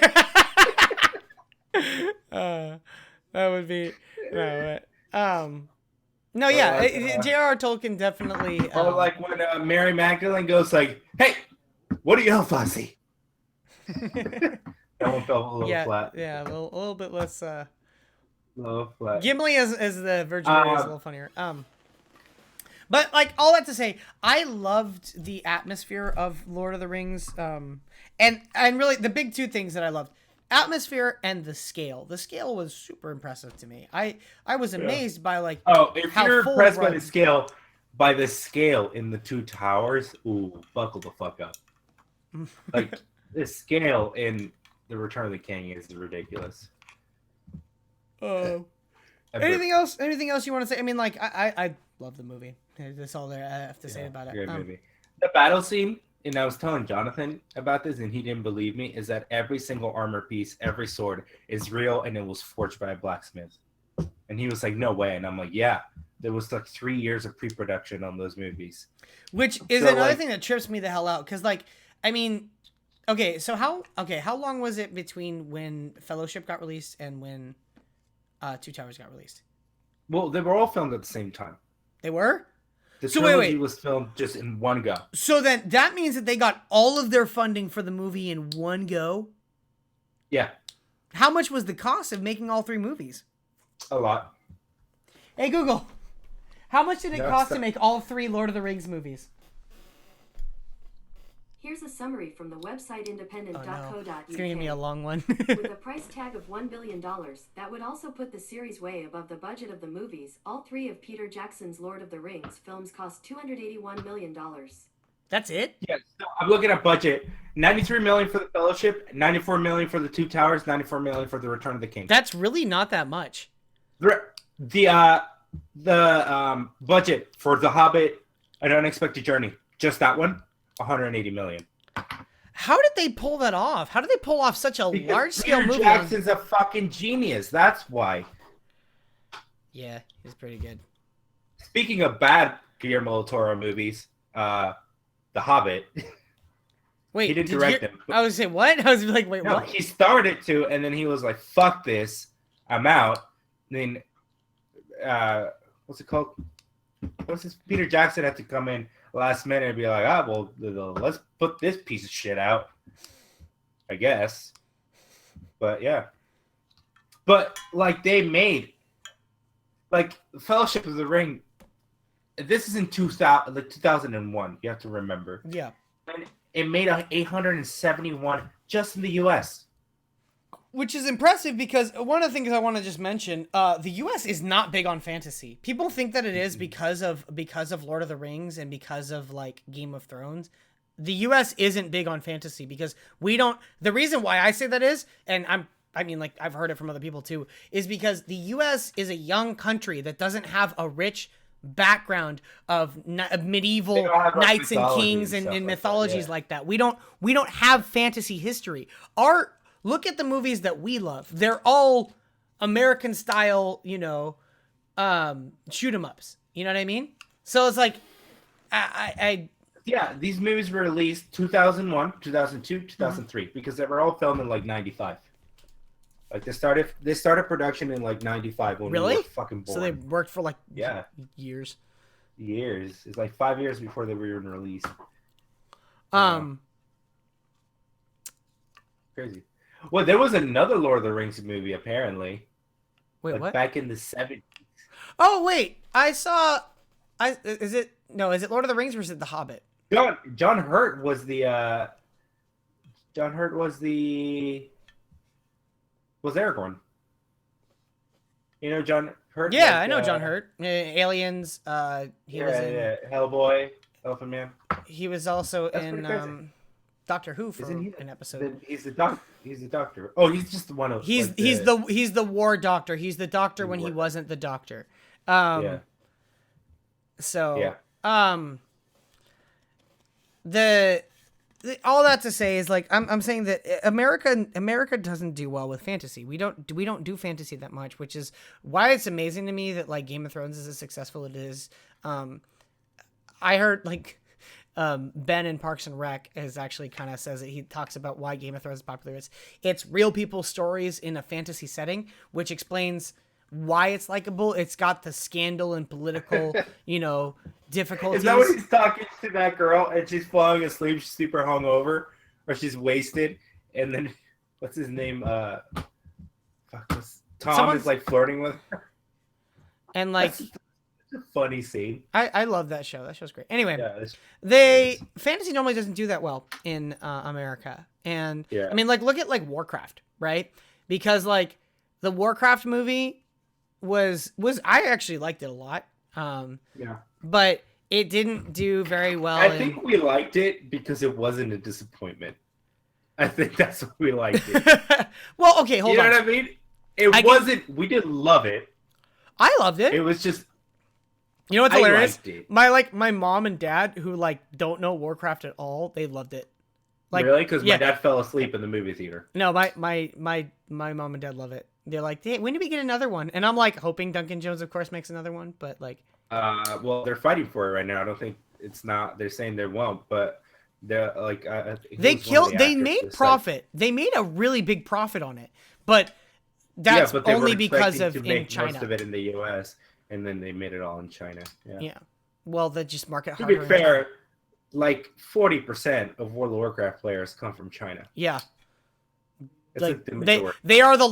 Speaker 2: That would be J.R.R. Tolkien definitely.
Speaker 1: Or like when Mary Magdalene goes like, "Hey, what do you have, Fozzie?" That one fell a little flat.
Speaker 2: Yeah, a little bit less.
Speaker 1: Little flat.
Speaker 2: Gimli as the Virgin Mary is a little funnier. But like all that to say, I loved the atmosphere of Lord of the Rings. And really the big two things that I loved. Atmosphere and the scale. The scale was super impressive to me. I was amazed by like
Speaker 1: Oh, if
Speaker 2: how
Speaker 1: you're
Speaker 2: full
Speaker 1: impressed by
Speaker 2: it
Speaker 1: the
Speaker 2: was.
Speaker 1: scale in the Two Towers, ooh, buckle the fuck up. Like the scale in the Return of the King is ridiculous.
Speaker 2: Anything else? Anything else you want to say? I mean, like I love the movie. That's all there I have to say about it.
Speaker 1: Great movie. The battle scene, and I was telling Jonathan about this, and he didn't believe me, is that every single armor piece, every sword is real, and it was forged by a blacksmith. And he was like, "No way!" And I'm like, "Yeah." There was like 3 years of pre-production on those movies.
Speaker 2: Which is
Speaker 1: So,
Speaker 2: another
Speaker 1: like-
Speaker 2: thing that trips me the hell out. Cause like, I mean, so how long was it between when Fellowship got released and when Two Towers got released?
Speaker 1: Well, they were all filmed at the same time.
Speaker 2: They were?
Speaker 1: The
Speaker 2: So wait,
Speaker 1: trilogy
Speaker 2: wait.
Speaker 1: was filmed just in one go.
Speaker 2: So then that means that they got all of their funding for the movie in one go.
Speaker 1: Yeah,
Speaker 2: How much was the cost of making all 3 movies?
Speaker 1: a lot.
Speaker 2: Hey Google, how much did it
Speaker 1: No,
Speaker 2: cost
Speaker 1: stop.
Speaker 2: to make all 3 Lord of the Rings movies?
Speaker 3: Here's a summary from the website
Speaker 2: Oh
Speaker 3: independent.co.uk.
Speaker 2: no, it's gonna give me a long one.
Speaker 3: With a price tag of $1 billion, that would also put the series way above the budget of the movies. All 3 of Peter Jackson's Lord of the Rings films cost $281 million.
Speaker 2: That's it?
Speaker 1: Yes, so I'm looking at budget: 93 million for the Fellowship, 94 million for the Two Towers, 94 million for the Return of the King.
Speaker 2: That's really not that much.
Speaker 1: The budget for The Hobbit: An Unexpected Journey, just that one, 180 million.
Speaker 2: How did they pull that off? How did they pull off such a
Speaker 1: Because
Speaker 2: large scale
Speaker 1: Peter
Speaker 2: movie?
Speaker 1: Jackson's a fucking genius. That's why.
Speaker 2: Yeah, he's pretty good.
Speaker 1: Speaking of bad Guillermo del Toro movies, The Hobbit.
Speaker 2: Wait,
Speaker 1: He didn't
Speaker 2: did
Speaker 1: direct
Speaker 2: you-
Speaker 1: them.
Speaker 2: I was saying what? I was like, wait,
Speaker 1: No,
Speaker 2: what?
Speaker 1: he started to, and then he was like, "Fuck this, I'm out." And then, what's it called? What's this? Peter Jackson had to come in last minute and be like, "Ah, well, let's put this piece of shit out," I guess. But yeah, but like they made, like Fellowship of the Ring. This is in 2000, like 2001. You have to remember.
Speaker 2: Yeah.
Speaker 1: And it made 871 just in the U.S.
Speaker 2: Which is impressive because one of the things I want to just mention, the U.S. is not big on fantasy. People think that it is because of Lord of the Rings and because of like Game of Thrones. The U.S. isn't big on fantasy because we don't. The reason why I say that is, and I mean, like I've heard it from other people too, is because the U.S. is a young country that doesn't have a rich background of medieval
Speaker 1: They don't have, like,
Speaker 2: knights and
Speaker 1: mythology
Speaker 2: kings
Speaker 1: and
Speaker 2: and
Speaker 1: stuff like that,
Speaker 2: mythologies
Speaker 1: yeah.
Speaker 2: like that. We don't have fantasy history. Look at the movies that we love. They're all American style, shoot 'em ups. You know what I mean? So it's like,
Speaker 1: Yeah, these movies were released 2001, 2002, 2003 because they were all filmed in like 95. Like they started production in like 95 when we
Speaker 2: Really?
Speaker 1: were fucking born.
Speaker 2: so they worked for like
Speaker 1: Yeah.
Speaker 2: years.
Speaker 1: Years. It's like 5 years before they were even released. Crazy. Well, there was another Lord of the Rings movie apparently.
Speaker 2: Wait,
Speaker 1: like
Speaker 2: what?
Speaker 1: back in the 70s.
Speaker 2: Oh wait, is it Lord of the Rings or is it The Hobbit?
Speaker 1: John Hurt was Aragorn. You know John Hurt?
Speaker 2: Yeah,
Speaker 1: Like,
Speaker 2: I know John Hurt. Aliens. He was in.
Speaker 1: Hellboy, Elephant Man.
Speaker 2: He was also
Speaker 1: That's
Speaker 2: in
Speaker 1: pretty crazy.
Speaker 2: Doctor Who for
Speaker 1: Isn't he
Speaker 2: an episode.
Speaker 1: He's the doctor. Oh, he's just one of.
Speaker 2: He's
Speaker 1: like,
Speaker 2: he's the war doctor. He's the doctor when he
Speaker 1: War.
Speaker 2: wasn't the doctor.
Speaker 1: Yeah.
Speaker 2: So
Speaker 1: Yeah.
Speaker 2: the all that to say is like I'm saying that America doesn't do well with fantasy. We don't do fantasy that much, which is why it's amazing to me that like Game of Thrones is as successful as it is. I heard like Ben in Parks and Rec is actually kind of says that he talks about why Game of Thrones is popular. It's real people's stories in a fantasy setting, which explains why it's likable. It's got the scandal and political, difficulties.
Speaker 1: Is that when he's talking to that girl and she's falling asleep, she's super hungover, or she's wasted, and then what's his name? Tom
Speaker 2: Someone's-
Speaker 1: is like flirting with her.
Speaker 2: And like,
Speaker 1: a funny scene.
Speaker 2: I love that show. That show's great. Anyway,
Speaker 1: Yeah,
Speaker 2: fantasy normally doesn't do that well in America, and
Speaker 1: Yeah.
Speaker 2: I mean, like, look at like Warcraft, right? Because like the Warcraft movie was I actually liked it a lot,
Speaker 1: yeah.
Speaker 2: but it didn't do very well.
Speaker 1: I think we liked it because it wasn't a disappointment. I think that's why we liked it.
Speaker 2: Well, okay, hold
Speaker 1: You know
Speaker 2: on.
Speaker 1: what I mean? It wasn't. We didn't love it.
Speaker 2: I loved it.
Speaker 1: It was just.
Speaker 2: You know what's
Speaker 1: I
Speaker 2: hilarious?
Speaker 1: liked it.
Speaker 2: My mom and dad who like don't know Warcraft at all, they loved it. Like,
Speaker 1: Really? Because
Speaker 2: yeah.
Speaker 1: my dad fell asleep in the movie theater.
Speaker 2: No, my mom and dad love it. They're like, hey, when do we get another one? And I'm like hoping Duncan Jones, of course, makes another one, but like,
Speaker 1: Well, they're fighting for it right now. I don't think it's not. They're saying they won't, but they're like.
Speaker 2: they made profit. They made a really big profit on it, but that's
Speaker 1: but they
Speaker 2: only
Speaker 1: were
Speaker 2: because
Speaker 1: expecting
Speaker 2: of
Speaker 1: to
Speaker 2: in
Speaker 1: make
Speaker 2: China.
Speaker 1: most of it in the U.S. and then they made it all in China. Yeah.
Speaker 2: Yeah. Well, they just market
Speaker 1: To
Speaker 2: harder.
Speaker 1: be
Speaker 2: in China.
Speaker 1: fair, like 40% of World of Warcraft players come from China.
Speaker 2: Yeah.
Speaker 1: It's
Speaker 2: Like
Speaker 1: the
Speaker 2: they
Speaker 1: majority.
Speaker 2: they are the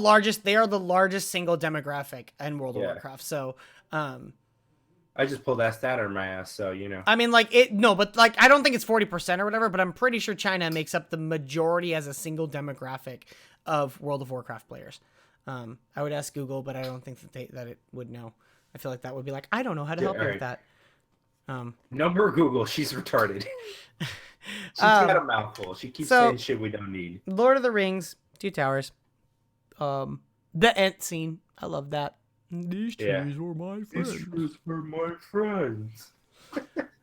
Speaker 2: largest single demographic in World of
Speaker 1: Yeah.
Speaker 2: Warcraft. So,
Speaker 1: I just pulled that stat out of my ass, so you know.
Speaker 2: I mean, like it. No, but like I don't think it's 40% or whatever. But I'm pretty sure China makes up the majority as a single demographic of World of Warcraft players. I would ask Google, but I don't think that it would know. I feel like that would be like, I don't know how to help you with
Speaker 1: alright.
Speaker 2: that.
Speaker 1: Number Google, she's retarded. She's got a mouthful. She keeps
Speaker 2: so-
Speaker 1: saying shit we don't need.
Speaker 2: Lord of the Rings, Two Towers, the Ent scene. I love that. These
Speaker 1: Yeah.
Speaker 2: trees were my
Speaker 1: This
Speaker 2: friends.
Speaker 1: is for my friends.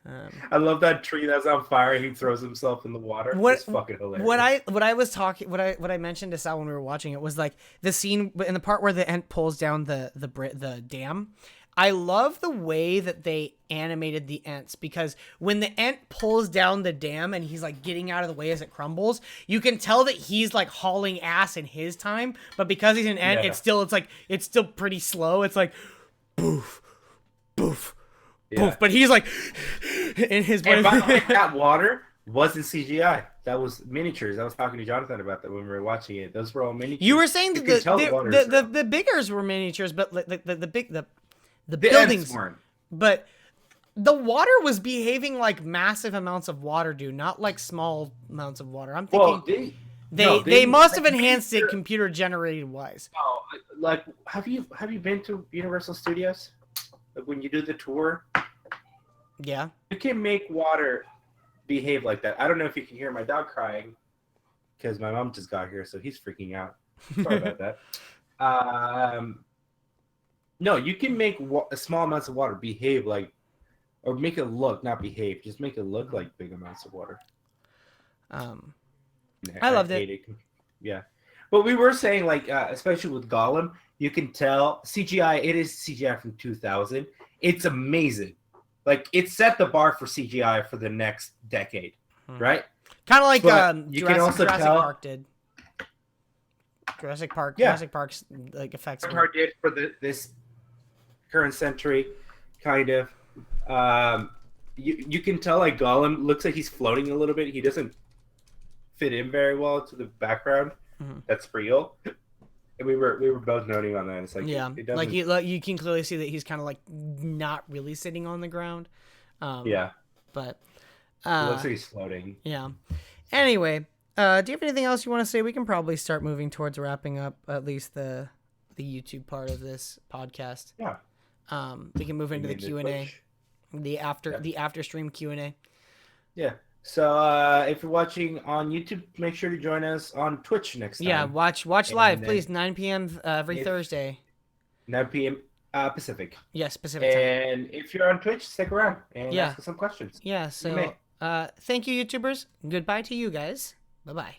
Speaker 2: Um,
Speaker 1: I love that tree that's on fire. He throws himself in the water.
Speaker 2: What-
Speaker 1: It's fucking hilarious.
Speaker 2: what I was talking, what I mentioned to Sal when we were watching it was like the scene in the part where the Ent pulls down the dam. I love the way that they animated the Ents because when the Ent pulls down the dam and he's like getting out of the way as it crumbles, you can tell that he's like hauling ass in his time, but because he's an Ent,
Speaker 1: Yeah.
Speaker 2: it's still pretty slow. It's like boof, boof,
Speaker 1: Yeah.
Speaker 2: boof, but he's like in his
Speaker 1: And by the way, that water wasn't CGI. That was miniatures. I was talking to Jonathan about that when we were watching it. Those were all miniatures.
Speaker 2: You were saying that
Speaker 1: could tell the water is real.
Speaker 2: the biggers were miniatures, but the
Speaker 1: The
Speaker 2: buildings
Speaker 1: Ents weren't.
Speaker 2: But the water was behaving like massive amounts of water, dude, not like small amounts of water. I'm thinking
Speaker 1: Well,
Speaker 2: they must have
Speaker 1: like,
Speaker 2: enhanced it
Speaker 1: made
Speaker 2: computer generated wise.
Speaker 1: Oh, like have you been to Universal Studios? Like when you do the tour,
Speaker 2: Yeah.
Speaker 1: you can make water behave like that. I don't know if you can hear my dog crying because my mom just got here, so he's freaking out. Sorry about that. No, you can make small amounts of water behave like, or make it look, not behave, just make it look like big amounts of water.
Speaker 2: I loved it.
Speaker 1: hate it. Yeah. But we were saying, like, especially with Gollum, you can tell CGI, it is CGI from 2000. It's amazing. Like, it set the bar for CGI for the next decade, right?
Speaker 2: Kind of like
Speaker 1: But you can
Speaker 2: Jurassic
Speaker 1: also tell-
Speaker 2: Park did. Jurassic Park.
Speaker 1: Yeah.
Speaker 2: Jurassic Park's like effects. were-
Speaker 1: Avatar did for this current century, kind of. You can tell, like, Gollum looks like he's floating a little bit. He doesn't fit in very well to the background.
Speaker 2: Mhm.
Speaker 1: That's real. And we were both noting on that. It's like,
Speaker 2: Yeah,
Speaker 1: it doesn't,
Speaker 2: like you can clearly see that he's kind of like not really sitting on the ground.
Speaker 1: yeah,
Speaker 2: But
Speaker 1: it looks like he's floating.
Speaker 2: yeah. Anyway, do you have anything else you want to say? We can probably start moving towards wrapping up at least the YouTube part of this podcast.
Speaker 1: Yeah.
Speaker 2: We can move into the
Speaker 1: Maybe
Speaker 2: Q&A,
Speaker 1: push.
Speaker 2: the after stream Q&A.
Speaker 1: Yeah. So if you're watching on YouTube, make sure to join us on Twitch next time.
Speaker 2: Yeah, watch
Speaker 1: And
Speaker 2: live,
Speaker 1: then
Speaker 2: please. 9 p.m. Every
Speaker 1: if-
Speaker 2: Thursday.
Speaker 1: 9 p.m. Pacific.
Speaker 2: Yes, Pacific time.
Speaker 1: And if you're on Twitch, stick around and
Speaker 2: Yeah.
Speaker 1: ask us some questions.
Speaker 2: Yeah.
Speaker 1: may.
Speaker 2: So, thank you, YouTubers. Goodbye to you guys. Bye bye.